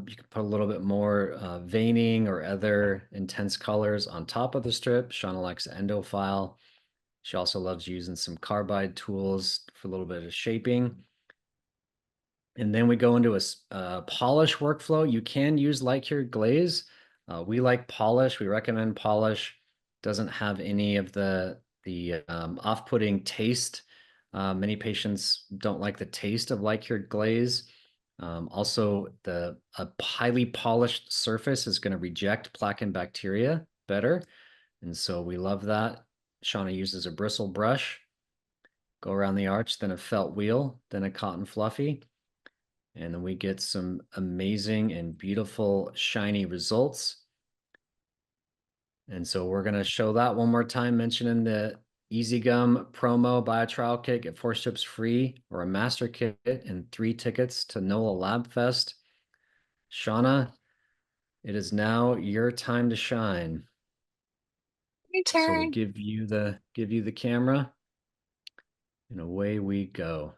you can put a little bit more veining or other intense colors on top of the strip. Shauna likes endophile. She also loves using some carbide tools for a little bit of shaping. And then we go into a polish workflow. You can use light cured glaze. We like polish. We recommend polish. Doesn't have any of the off-putting taste. Many patients don't like the taste of light cured glaze. Also, a highly polished surface is going to reject plaque and bacteria better. And so we love that. Shauna uses a bristle brush, go around the arch, then a felt wheel, then a cotton fluffy. And then we get some amazing and beautiful shiny results. And so we're going to show that one more time, mentioning the EasyGum promo. Buy a trial kit, get 4 strips free, or a master kit and 3 tickets to NOLA Lab Fest. Shauna, it is now your time to shine. My So we'll turn. give you the camera, and away we go.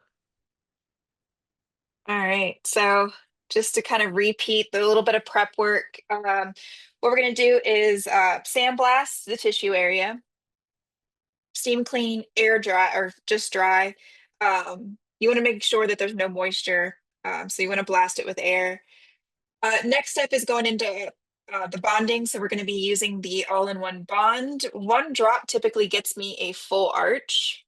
All right, so just to kind of repeat the little bit of prep work, what we're going to do is sandblast the tissue area, steam clean, air dry, or just dry. You want to make sure that there's no moisture, so you want to blast it with air. Next step is going into the bonding. So we're going to be using the all-in-one bond. One drop typically gets me a full arch.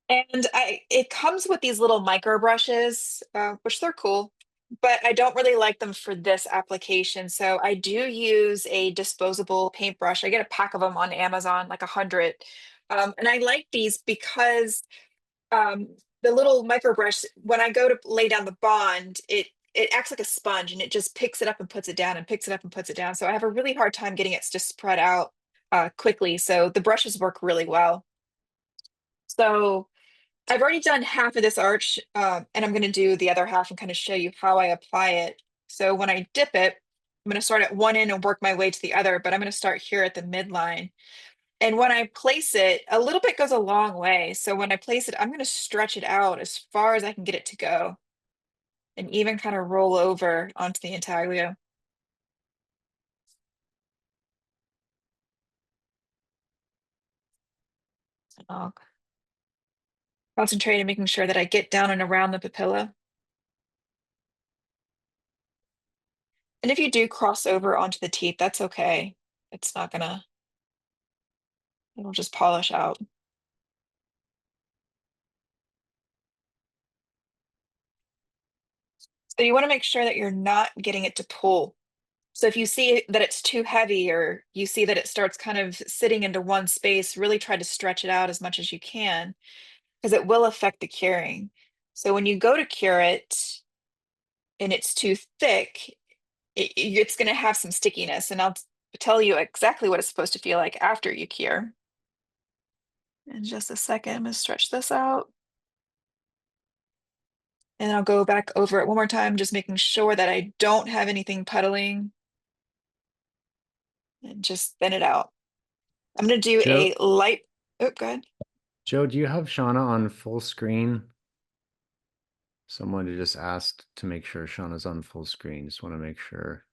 And it comes with these little micro brushes, which they're cool, but I don't really like them for this application. So I do use a disposable paintbrush. I get a pack of them on Amazon, like 100. And I like these because the little micro brush, when I go to lay down the bond, it acts like a sponge and it just picks it up and puts it down and picks it up and puts it down. So I have a really hard time getting it to spread out quickly. So the brushes work really well. So I've already done half of this arch, and I'm going to do the other half and kind of show you how I apply it. So when I dip it, I'm going to start at one end and work my way to the other, but I'm going to start here at the midline. And when I place it, a little bit goes a long way. So when I place it, I'm going to stretch it out as far as I can get it to go and even kind of roll over onto the intaglio. I'll concentrate on making sure that I get down and around the papilla. And if you do cross over onto the teeth, that's okay. It's not gonna, it'll just polish out. So you want to make sure that you're not getting it to pull. So if you see that it's too heavy or you see that it starts kind of sitting into one space, really try to stretch it out as much as you can because it will affect the curing. So when you go to cure it and it's too thick, it's going to have some stickiness. And I'll tell you exactly what it's supposed to feel like after you cure. In just a second, I'm going to stretch this out. And I'll go back over it one more time, just making sure that I don't have anything puddling. And just thin it out. I'm going to do Joe, a light, oh, go ahead. Joe, do you have Shauna on full screen? Someone just asked to make sure Shauna's on full screen. Just want to make sure.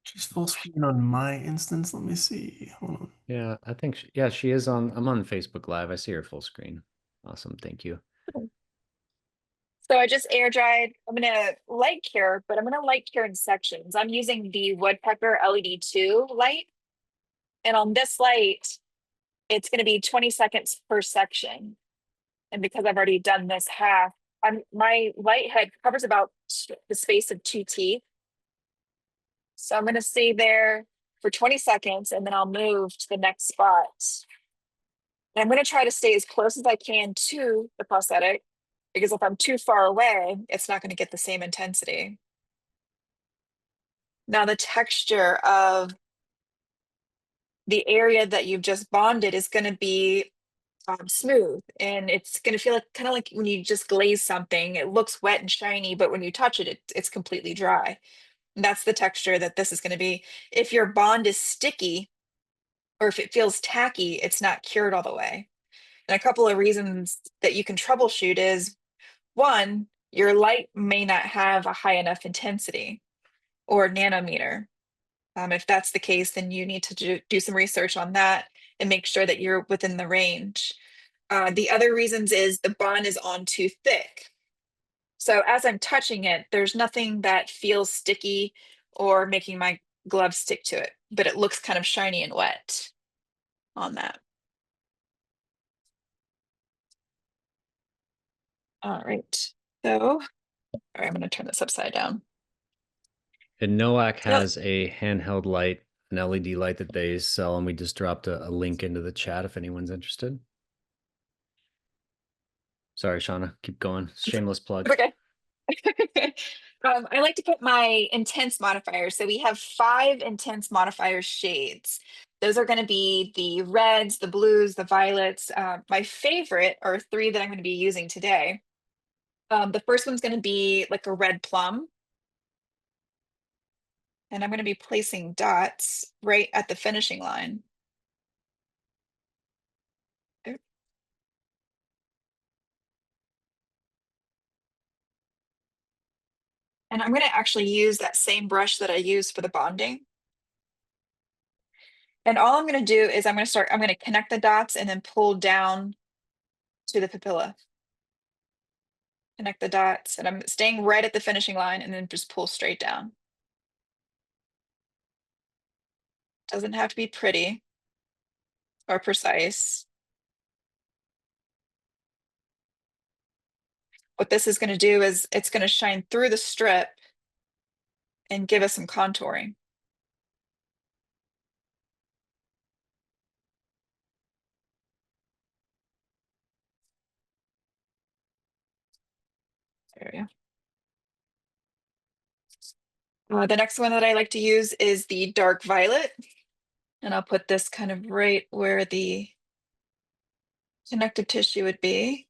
She's full screen on my instance. Let me see. Hold on. Yeah, I think, yeah, she is on. I'm on Facebook Live. I see her full screen. Awesome. Thank you. So I just air dried. I'm going to light cure, but I'm going to light cure in sections. I'm using the Woodpecker LED 2 light. And on this light, it's going to be 20 seconds per section. And because I've already done this half, my light head covers about the space of 2 teeth. So I'm going to stay there for 20 seconds and then I'll move to the next spot. And I'm going to try to stay as close as I can to the prosthetic because if I'm too far away, it's not going to get the same intensity. Now the texture of the area that you've just bonded is going to be smooth, and it's going to feel like kind of like when you just glaze something. It looks wet and shiny, but when you touch it, it's completely dry. And that's the texture that this is going to be. If your bond is sticky, or if it feels tacky, it's not cured all the way. And a couple of reasons that you can troubleshoot is, one, your light may not have a high enough intensity or nanometer. If that's the case, then you need to do some research on that and make sure that you're within the range. The other reasons is the bond is on too thick. So as I'm touching it, there's nothing that feels sticky or making my glove stick to it, but it looks kind of shiny and wet on that. All right, so, all right, I'm going to turn this upside down. And Nowak Yep. has a handheld light, an LED light that they sell, and we just dropped a link into the chat if anyone's interested. Sorry, Shauna, keep going. Shameless plug. Okay. I like to put my intense modifiers. So we have 5 intense modifier shades. Those are going to be the reds, the blues, the violets. My favorite are 3 that I'm going to be using today. The first one's going to be like a red plum. And I'm going to be placing dots right at the finishing line. And I'm going to actually use that same brush that I used for the bonding. And all I'm going to do is I'm going to connect the dots and then pull down to the papilla. Connect the dots, and I'm staying right at the finishing line and then just pull straight down. Doesn't have to be pretty or precise. What this is going to do is it's going to shine through the strip and give us some contouring. There we go. The next one that I like to use is the dark violet. And I'll put this kind of right where the connective tissue would be.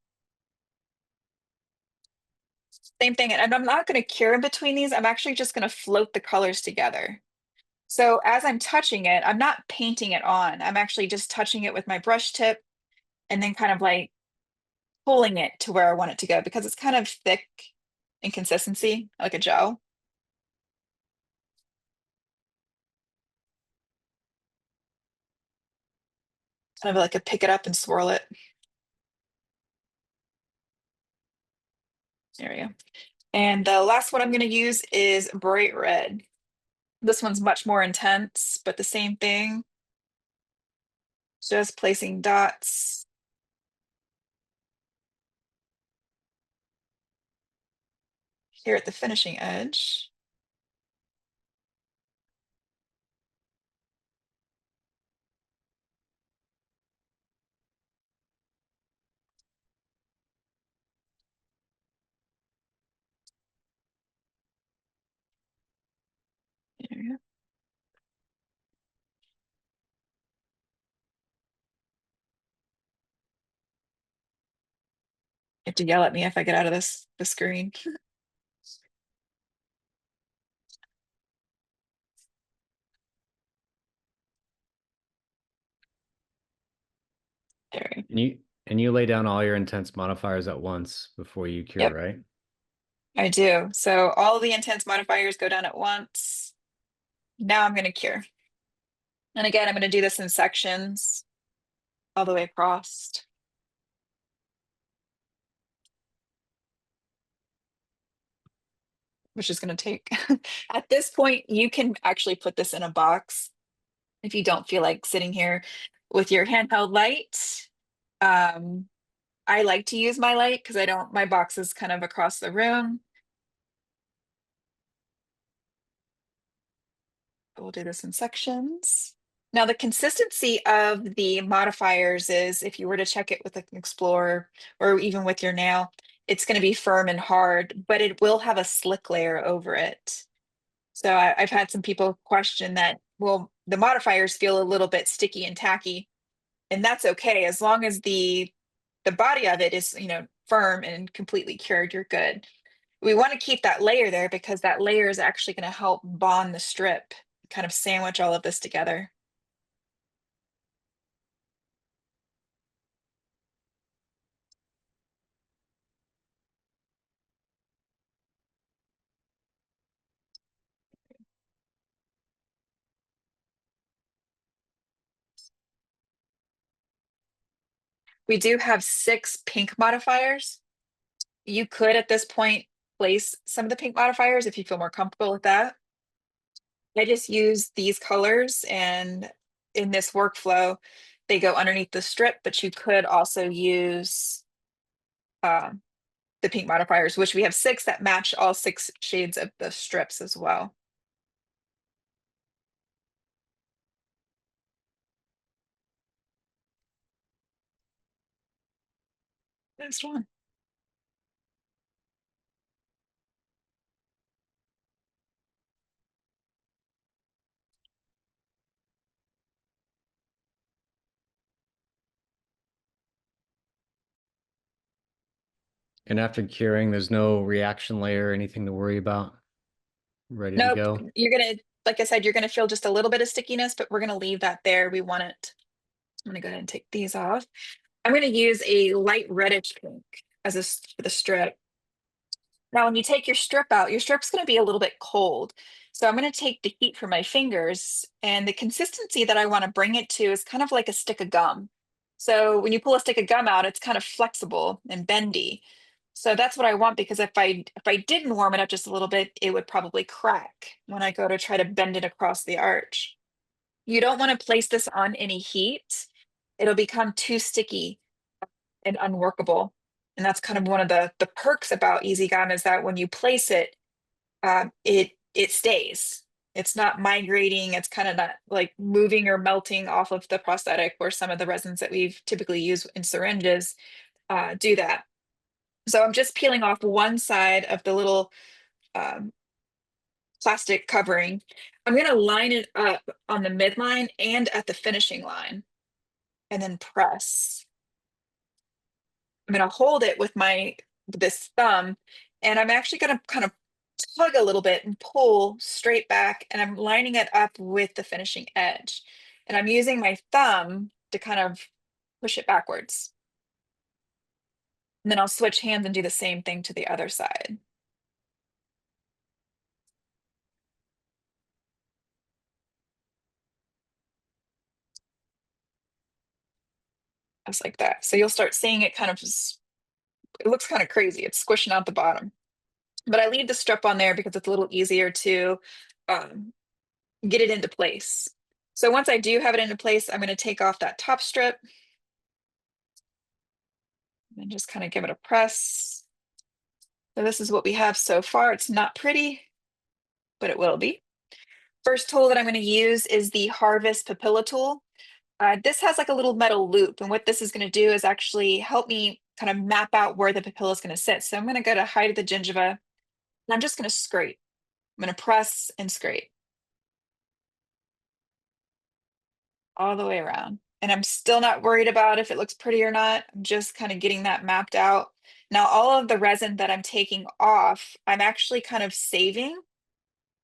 Same thing, and I'm not going to cure in between these. I'm actually just going to float the colors together. So as I'm touching it, I'm not painting it on. I'm actually just touching it with my brush tip and then kind of like pulling it to where I want it to go because it's kind of thick in consistency, like a gel. Kind of like a pick it up and swirl it. There we go. And the last one I'm going to use is bright red. This one's much more intense, but the same thing. Just placing dots. Here at the finishing edge. There we go. You have to yell at me if I get out of the screen. There we go. And you lay down all your intense modifiers at once before you cure, Yep. right? I do. So all the intense modifiers go down at once. Now I'm going to cure. And again, I'm going to do this in sections all the way across. Which is going to take, at this point, you can actually put this in a box if you don't feel like sitting here with your handheld light. I like to use my light because my box is kind of across the room. We'll do this in sections. Now, the consistency of the modifiers is, if you were to check it with an Explorer or even with your nail, it's going to be firm and hard, but it will have a slick layer over it. So I've had some people question that, well, the modifiers feel a little bit sticky and tacky, and that's okay. As long as the body of it is, firm and completely cured, you're good. We want to keep that layer there because that layer is actually going to help bond the strip, kind of sandwich all of this together. We do have 6 pink modifiers. You could at this point place some of the pink modifiers if you feel more comfortable with that. I just use these colors, and in this workflow, they go underneath the strip, but you could also use the pink modifiers, which we have 6 that match all 6 shades of the strips as well. Next one. And after curing, there's no reaction layer, anything to worry about. Ready to Nope, go. you're gonna, like I said, you're gonna feel just a little bit of stickiness, but we're gonna leave that there. We want it. I'm gonna go ahead and take these off. I'm gonna use a light reddish pink as for the strip. Now, when you take your strip out, your strip's gonna be a little bit cold. So I'm gonna take the heat from my fingers, and the consistency that I wanna bring it to is kind of like a stick of gum. So when you pull a stick of gum out, it's kind of flexible and bendy. So that's what I want, because if I didn't warm it up just a little bit, it would probably crack when I go to try to bend it across the arch. You don't want to place this on any heat. It'll become too sticky and unworkable. And that's kind of one of the perks about EasyGum, is that when you place it, it stays. It's not migrating. It's kind of not like moving or melting off of the prosthetic, where some of the resins that we've typically used in syringes do that. So I'm just peeling off one side of the little um, plastic covering. I'm going to line it up on the midline and at the finishing line, and then press. I'm going to hold it with this thumb, and I'm actually going to kind of tug a little bit and pull straight back, and I'm lining it up with the finishing edge. And I'm using my thumb to kind of push it backwards. And then I'll switch hands and do the same thing to the other side. Just like that. So you'll start seeing it kind of it looks kind of crazy. It's squishing out the bottom. But I leave the strip on there because it's a little easier to get it into place. So once I do have it into place, I'm going to take off that top strip and just kind of give it a press. So this is what we have so far. It's not pretty, but it will be. First tool that I'm going to use is the Harvest Papilla tool. This has like a little metal loop, and what this is going to do is actually help me kind of map out where the papilla is going to sit. So I'm going to go to height of the gingiva, and I'm just going to scrape. I'm going to press and scrape all the way around. And I'm still not worried about if it looks pretty or not. I'm just kind of getting that mapped out. Now, all of the resin that I'm taking off, I'm actually kind of saving.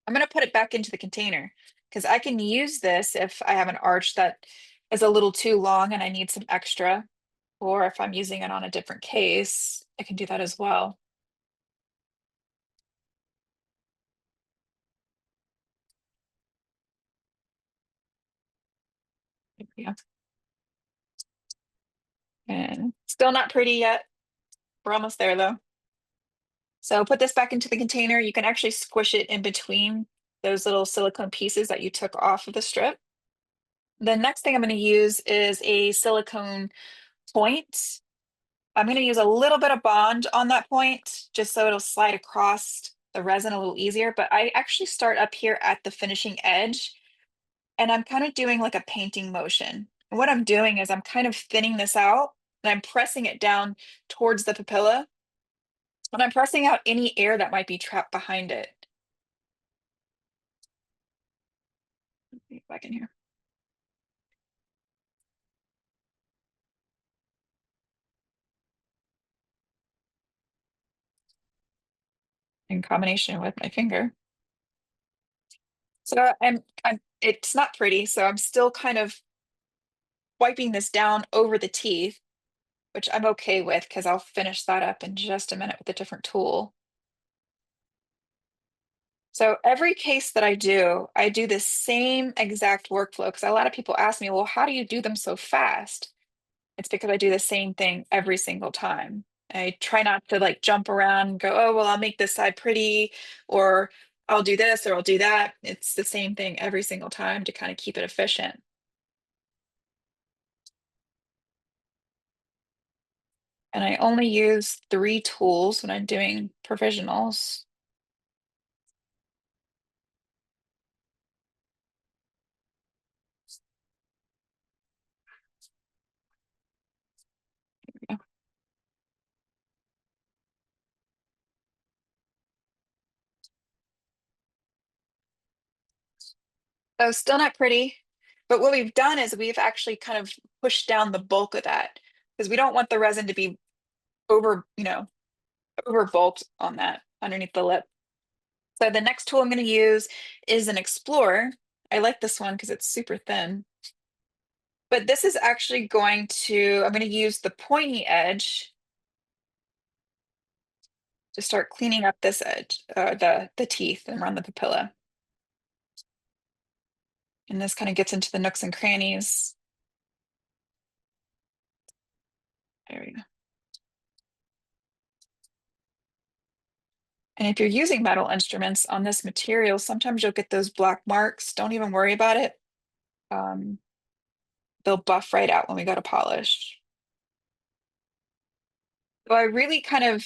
I'm going to put it back into the container, because I can use this if I have an arch that is a little too long and I need some extra, or if I'm using it on a different case, I can do that as well. Yeah. And still not pretty yet. We're almost there though. So put this back into the container. You can actually squish it in between those little silicone pieces that you took off of the strip. The next thing I'm going to use is a silicone point. I'm going to use a little bit of bond on that point, just so it'll slide across the resin a little easier. But I actually start up here at the finishing edge, and I'm kind of doing like a painting motion. And what I'm doing is I'm kind of thinning this out, and I'm pressing it down towards the papilla. And I'm pressing out any air that might be trapped behind it. Let me get back in here. In combination with my finger. So it's not pretty, so I'm still kind of wiping this down over the teeth, which I'm okay with, because I'll finish that up in just a minute with a different tool. So every case that I do the same exact workflow, because a lot of people ask me, well, how do you do them so fast? It's because I do the same thing every single time. I try not to like jump around and go, oh, well, I'll make this side pretty, or I'll do this, or I'll do that. It's the same thing every single time to kind of keep it efficient. And I only use 3 tools when I'm doing provisionals. So still not pretty, but what we've done is we've actually kind of pushed down the bulk of that because we don't want the resin to be over, over bulked on that underneath the lip. So the next tool I'm going to use is an Explorer. I like this one because it's super thin. But this is actually I'm going to use the pointy edge to start cleaning up this edge, the teeth and around the papilla. And this kind of gets into the nooks and crannies. There we go. And if you're using metal instruments on this material, sometimes you'll get those black marks. Don't even worry about it. They'll buff right out when we go to polish. So I really kind of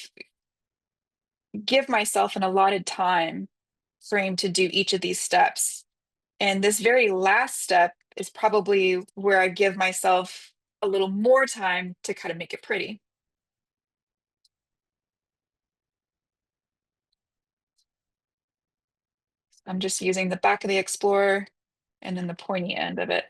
give myself an allotted time frame to do each of these steps. And this very last step is probably where I give myself a little more time to kind of make it pretty. I'm just using the back of the Explorer and then the pointy end of it.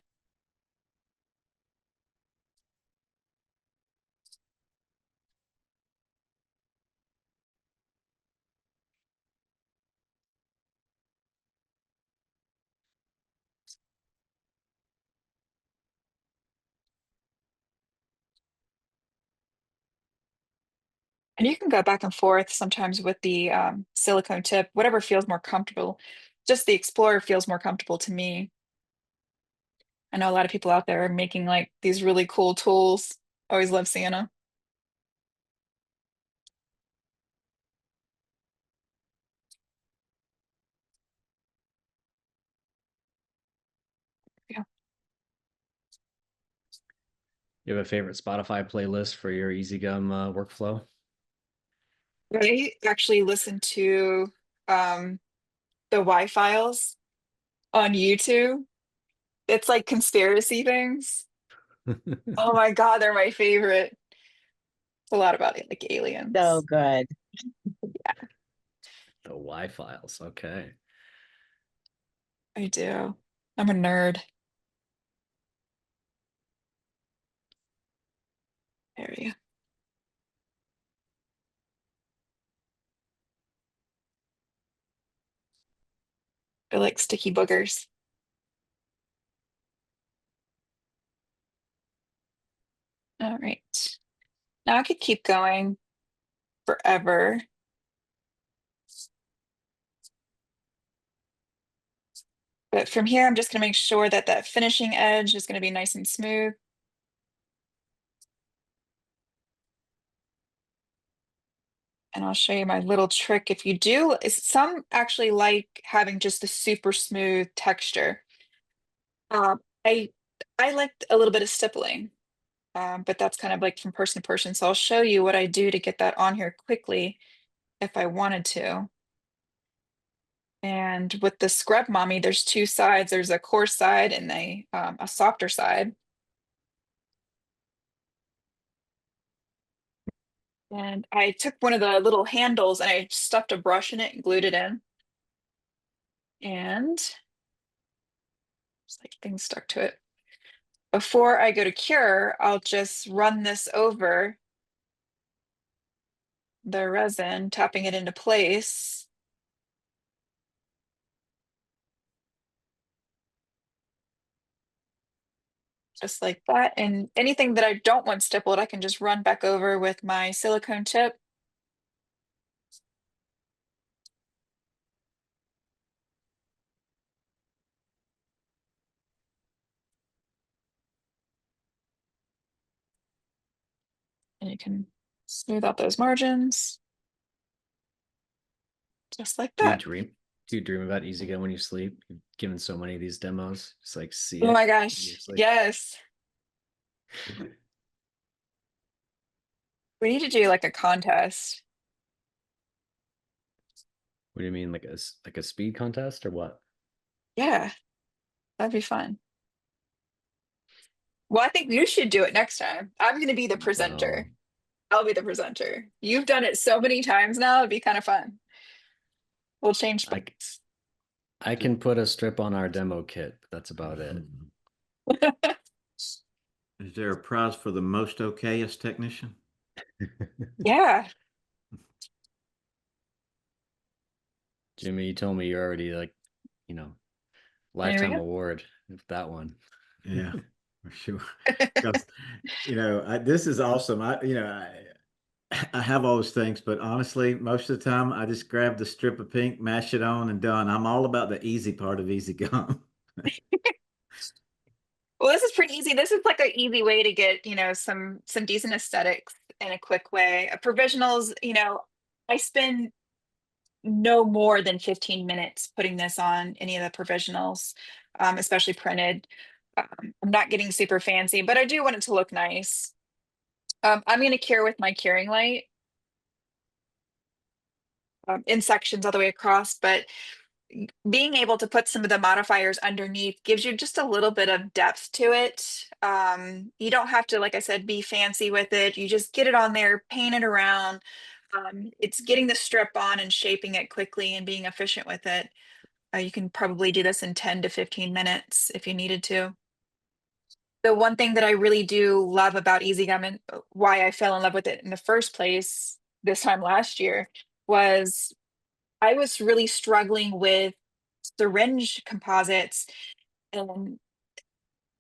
And you can go back and forth sometimes with the silicone tip, whatever feels more comfortable. Just the Explorer feels more comfortable to me. I know a lot of people out there are making like these really cool tools. Always love seeing them. Yeah. You have a favorite Spotify playlist for your EasyGum workflow? I actually listen to the Y-Files on YouTube. It's like conspiracy things. Oh my God, they're my favorite. It's a lot about it, like aliens. So good. The Y files. Okay. I do. I'm a nerd. There we go. I like sticky boogers. All right. Now I could keep going forever. But from here, I'm just going to make sure that that finishing edge is going to be nice and smooth. And I'll show you my little trick. If you do, some actually like having just a super smooth texture. Um, I I like a little bit of stippling, but that's kind of like from person to person. So I'll show you what I do to get that on here quickly if I wanted to. And with the Scrub Mommy, there's 2 sides. There's a coarse side and a softer side. And I took one of the little handles and I stuffed a brush in it and glued it in. And it's like things stuck to it. Before I go to cure, I'll just run this over the resin, tapping it into place. Just like that. And anything that I don't want stippled, I can just run back over with my silicone tip. you can smooth out those margins. Just like Do you that. dream? Do you dream about EasyGum when you sleep? You've given so many of these demos. Just like see Oh it. my in gosh. your sleep. Yes. We need to do like a contest. What do you mean, like a speed contest or what? Yeah, that'd be fun. Well, I think you should do it next time. I'm going to be the presenter. I'll be the presenter. You've done it so many times now. It'd be kind of fun. We'll change. I can put a strip on our demo kit, but that's about it. Is there a prize for the most okayest technician? Yeah. Jimmy, you told me you're already like, you know, lifetime go. award with that one. Yeah, for sure. 'Cause, this is awesome. I have all those things, but honestly, most of the time I just grab the strip of pink, mash it on, and done. I'm all about the easy part of EasyGum. Well, this is pretty easy. This is like an easy way to get, some decent aesthetics in a quick way. Provisionals, I spend no more than 15 minutes putting this on any of the provisionals, especially printed. I'm not getting super fancy, but I do want it to look nice. I'm going to cure with my curing light in sections all the way across, but being able to put some of the modifiers underneath gives you just a little bit of depth to it. You don't have to, like I said, be fancy with it. You just get it on there, paint it around. It's getting the strip on and shaping it quickly and being efficient with it. You can probably do this in 10 to 15 minutes if you needed to. The one thing that I really do love about EasyGum and why I fell in love with it in the first place this time last year was I was really struggling with syringe composites and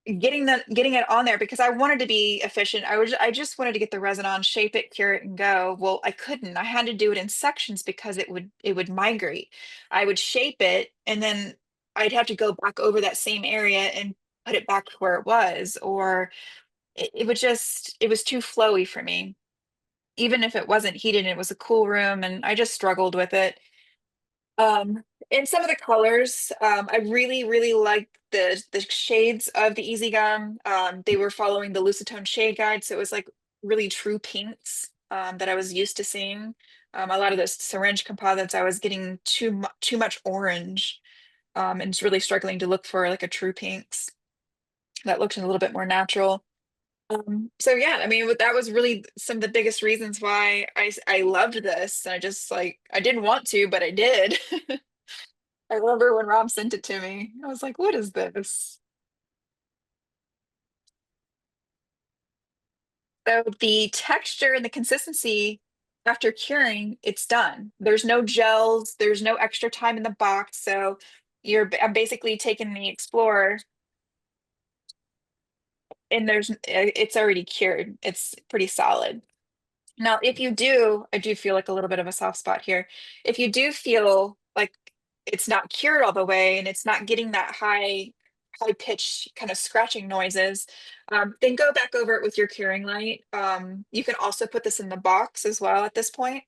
getting it on there because I wanted to be efficient. I just wanted to get the resin on, shape it, cure it, and go. Well, I couldn't. I had to do it in sections because it would migrate. I would shape it and then I'd have to go back over that same area and put it back where it was, or it was too flowy for me. Even if it wasn't heated and it was a cool room, and I just struggled with it. Um, and some of the colors, I really, really liked the shades of the EasyGum. They were following the Lucitone shade guide, so it was like really true pinks that I was used to seeing. A lot of those syringe composites, I was getting too much orange, and just really struggling to look for like a true pinks that looked a little bit more natural. So yeah, I mean, that was really some of the biggest reasons why I loved this. I just like I didn't want to, but I did. I remember when Rob sent it to me. I was like, "What is this?" So the texture and the consistency after curing, it's done. There's no gels. There's no extra time in the box. So I'm basically taking the Explorer, and it's already cured. It's pretty solid. Now, if you do, I do feel like a little bit of a soft spot here. If you do feel like it's not cured all the way and it's not getting that high pitch kind of scratching noises, then go back over it with your curing light. You can also put this in the box as well at this point.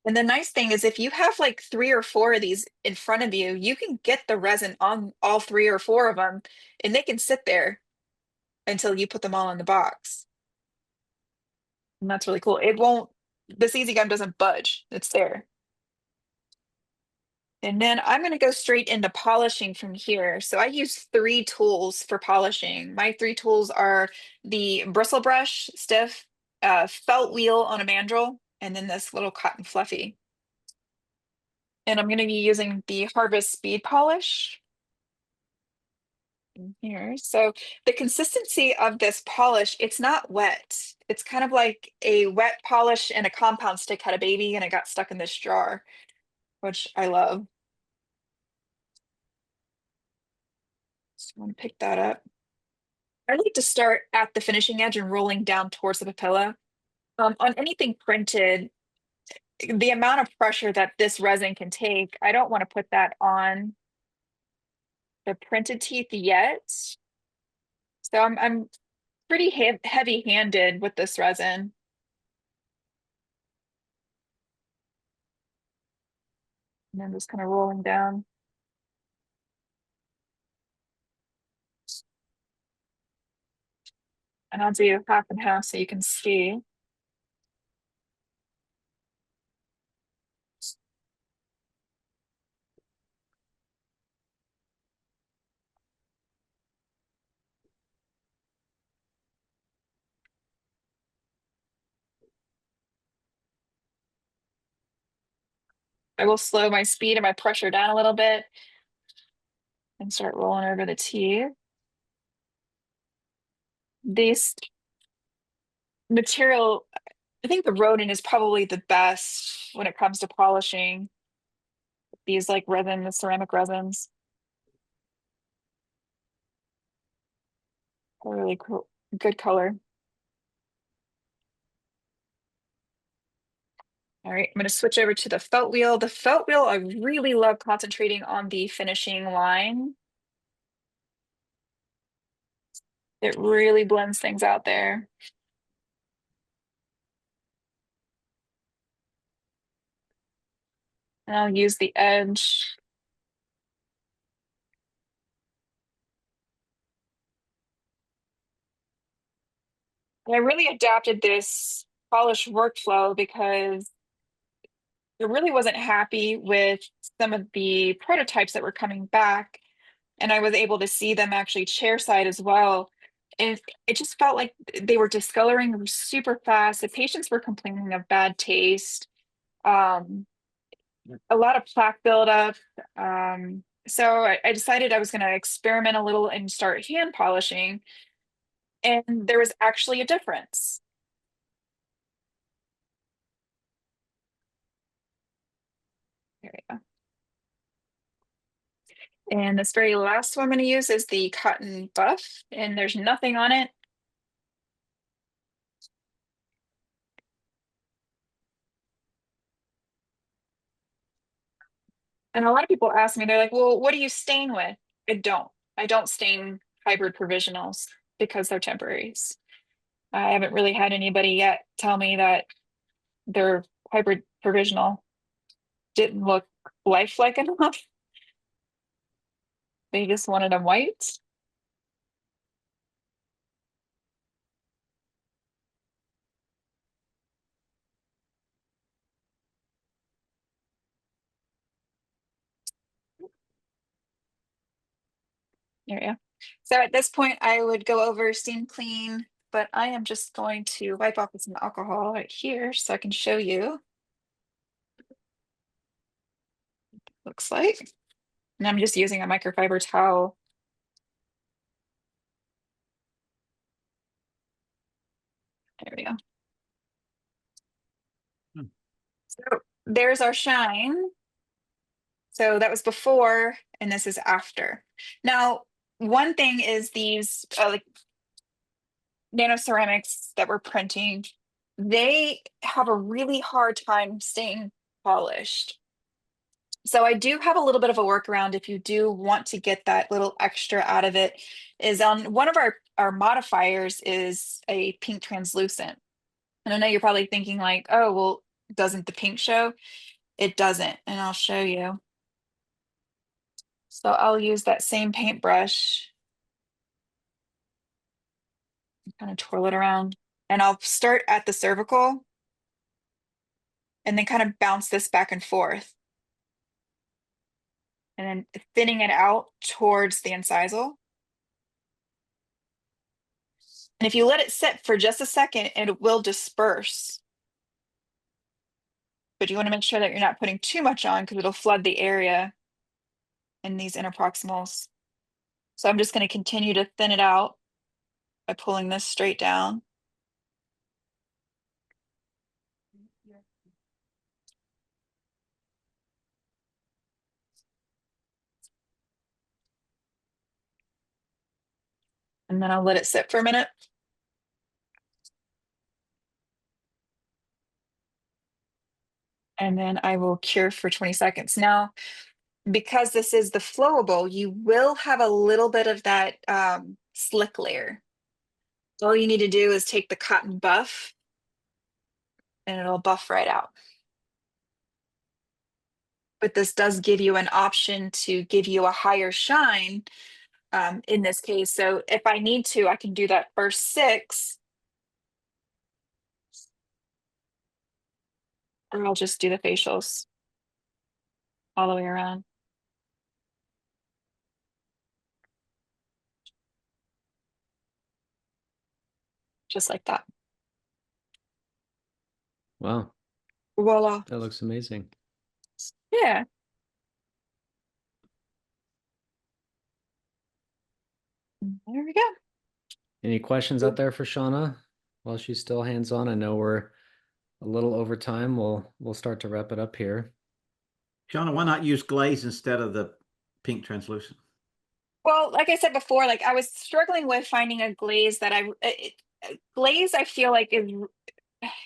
And the nice thing is if you have like 3 or 4 of these in front of you, you can get the resin on all 3 or 4 of them and they can sit there until you put them all in the box. And that's really cool. This EasyGum doesn't budge. It's there. And then I'm going to go straight into polishing from here. So I use 3 tools for polishing. My 3 tools are the bristle brush, stiff, felt wheel on a mandrel, and then this little cotton fluffy. And I'm going to be using the Harvest Speed Polish in here. So the consistency of this polish, it's not wet. It's kind of like a wet polish and a compound stick had a baby and it got stuck in this jar, which I love. So I'm going to pick that up. I like to start at the finishing edge and rolling down towards the papilla. On anything printed, the amount of pressure that this resin can take, I don't want to put that on the printed teeth yet. So I'm pretty heavy-handed with this resin. And then just kind of rolling down. And I'll do half and half so you can see. I will slow my speed and my pressure down a little bit and start rolling over the teeth. This material, I think the Rodin is probably the best when it comes to polishing these like resin, the ceramic resins. A really cool, good color. All right, I'm going to switch over to the felt wheel. The felt wheel, I really love concentrating on the finishing line. It really blends things out there. And I'll use the edge. And I really adapted this polish workflow because I really wasn't happy with some of the prototypes that were coming back. And I was able to see them actually chairside as well. And it just felt like they were discoloring super fast. The patients were complaining of bad taste, a lot of plaque buildup. So I decided I was going to experiment a little and start hand polishing. And there was actually a difference. There we go. And this very last one I'm going to use is the cotton buff, and there's nothing on it. And a lot of people ask me, they're like, well, what do you stain with? I don't stain hybrid provisionals because they're temporaries. I haven't really had anybody yet tell me that their hybrid provisional didn't look lifelike enough. They just wanted them white. There we go. So at this point, I would go over steam clean, but I am just going to wipe off with some alcohol right here so I can show you. Looks like. And I'm just using a microfiber towel. There we go. So there's our shine. So that was before, and this is after. Now, one thing is these like nano ceramics that we're printing, they have a really hard time staying polished. So I do have a little bit of a workaround if you do want to get that little extra out of it, is on one of our modifiers is a pink translucent. And I know you're probably thinking like, oh, well, doesn't the pink show? It doesn't, and I'll show you. So I'll use that same paintbrush, kind of twirl it around, and I'll start at the cervical and then kind of bounce this back and forth. And then thinning it out towards the incisal. And if you let it sit for just a second, it will disperse. But you want to make sure that you're not putting too much on because it'll flood the area in these interproximals. So I'm just going to continue to thin it out by pulling this straight down. And then I'll let it sit for a minute. And then I will cure for 20 seconds. Now, because this is the flowable, you will have a little bit of that slick layer. All you need to do is take the cotton buff and it'll buff right out. But this does give you an option to give you a higher shine in this case. So if I need to, I can do that first 6. Or I'll just do the facials all the way around. Just like that. Wow, Voila. that looks amazing. Yeah. There we go. Any questions out there for Shauna while she's still hands-on? I know we're a little over time. We'll start to wrap it up here. Shauna, why not use glaze instead of the pink translucent? Well, like I said before, like I was struggling with finding a glaze that glaze I feel like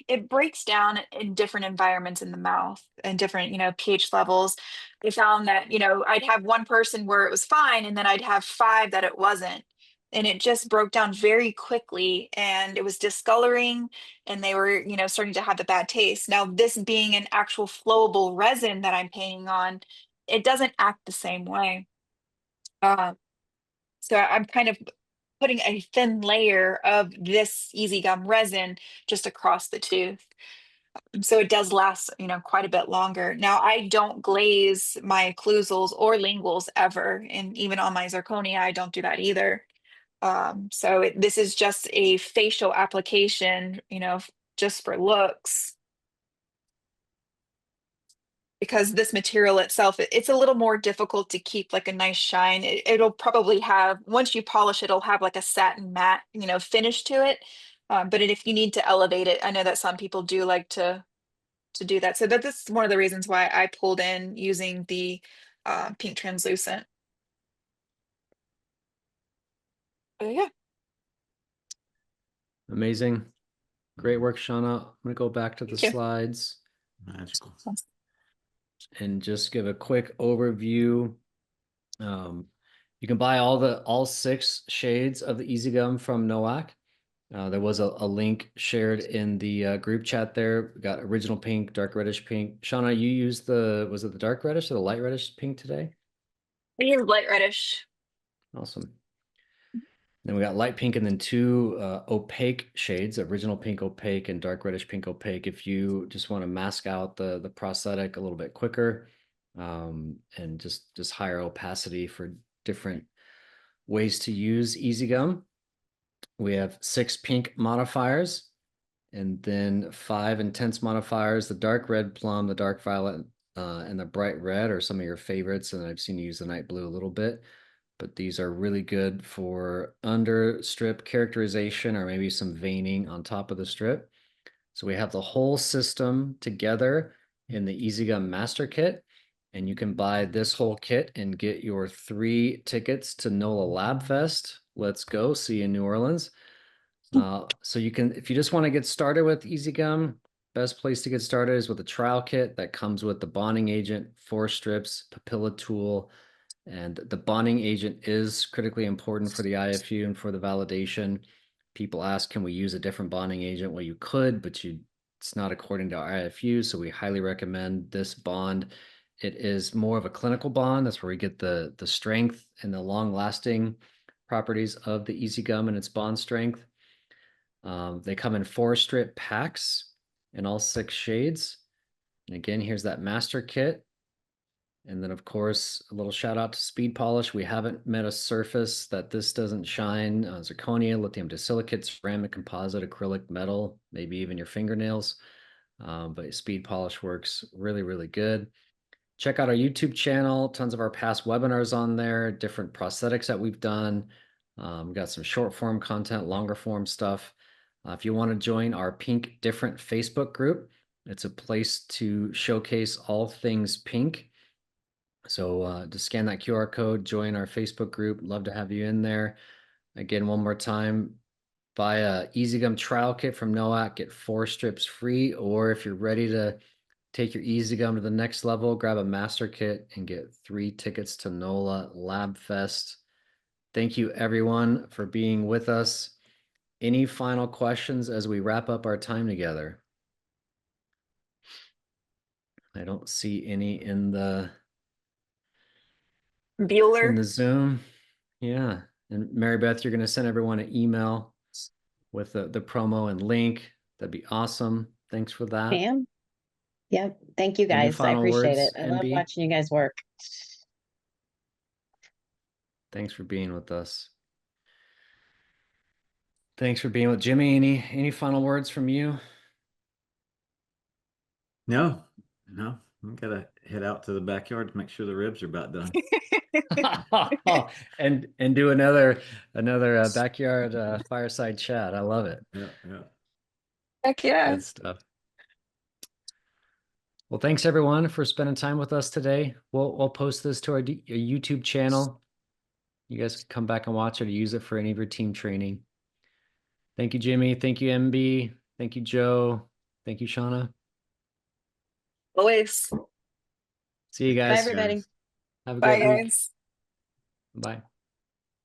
it breaks down in different environments in the mouth and different, pH levels. I found that, I'd have one person where it was fine and then I'd have 5 that it wasn't. And it just broke down very quickly and it was discoloring and they were, starting to have the bad taste. Now, this being an actual flowable resin that I'm painting on, it doesn't act the same way. So I'm kind of putting a thin layer of this EasyGum resin just across the tooth. So it does last, quite a bit longer. Now, I don't glaze my occlusals or linguals ever. And even on my zirconia, I don't do that either. So this is just a facial application, just for looks. Because this material itself, it's a little more difficult to keep like a nice shine. It'll probably have, once you polish it, it'll have like a satin matte, finish to it. But if you need to elevate it, I know that some people do like to do that. So this is one of the reasons why I pulled in using the pink translucent. Yeah. Amazing. Great work, Shauna. I'm going to go back to the Thank you. slides Magical. and just give a quick overview. You can buy all 6 shades of the EasyGum from Nowak. There was a link shared in the group chat there. We got original pink, dark reddish pink. Shauna, you used was it the dark reddish or the light reddish pink today? I use light reddish. Awesome. Then we got light pink and then 2 opaque shades, original pink opaque and dark reddish pink opaque. If you just want to mask out the prosthetic a little bit quicker and just higher opacity for different ways to use EasyGum. We have 6 pink modifiers and then 5 intense modifiers. The dark red plum, the dark violet, and the bright red are some of your favorites. And I've seen you use the night blue a little bit. But these are really good for under strip characterization or maybe some veining on top of the strip. So we have the whole system together in the EasyGum Master Kit. And you can buy this whole kit and get your 3 tickets to NOLA Lab Fest. Let's go. See you in New Orleans. So you can, if you just want to get started with EasyGum, best place to get started is with a trial kit that comes with the bonding agent, 4 strips, papilla tool, and the bonding agent is critically important for the IFU and for the validation. People ask, can we use a different bonding agent? Well, you could, but it's not according to our IFU. So we highly recommend this bond. It is more of a clinical bond. That's where we get the strength and the long lasting properties of the EasyGum and its bond strength. They come in 4 strip packs in all 6 shades. And again, here's that master kit. And then, of course, a little shout out to Speed Polish. We haven't met a surface that this doesn't shine. Zirconia, lithium disilicate, ceramic, composite, acrylic, metal, maybe even your fingernails. But Speed Polish works really, really good. Check out our YouTube channel. Tons of our past webinars on there, different prosthetics that we've done. We've got some short form content, longer form stuff. If you want to join our Pink Different Facebook group, it's a place to showcase all things pink. So to scan that QR code, join our Facebook group. Love to have you in there. Again, one more time, buy a EasyGum trial kit from Nowak, get 4 strips free. Or if you're ready to take your EasyGum to the next level, grab a master kit and get 3 tickets to NOLA Lab Fest. Thank you everyone for being with us. any final questions as we wrap up our time together? I don't see any in the Bueller. Zoom. Yeah. And Mary Beth, you're going to send everyone an email with the promo and link. That'd be awesome. Thanks for that. Pam? Yep. Thank you Any guys. I final appreciate words, it. I love MB? watching you guys work. Thanks for being with us. Thanks for being with Jimmy. Any final words from you? No, no. I'm gonna head out to the backyard to make sure the ribs are about done. and do another backyard fireside chat. I love it. Yeah, yeah. Heck yeah. Good stuff. Well, thanks everyone for spending time with us today. We'll post this to our YouTube channel. You guys can come back and watch it or use it for any of your team training. Thank you, Jimmy. Thank you, MB. Thank you, Joe. Thank you, Shauna. Always. See you Bye, guys. everybody. Have a Bye, great week. guys. Bye.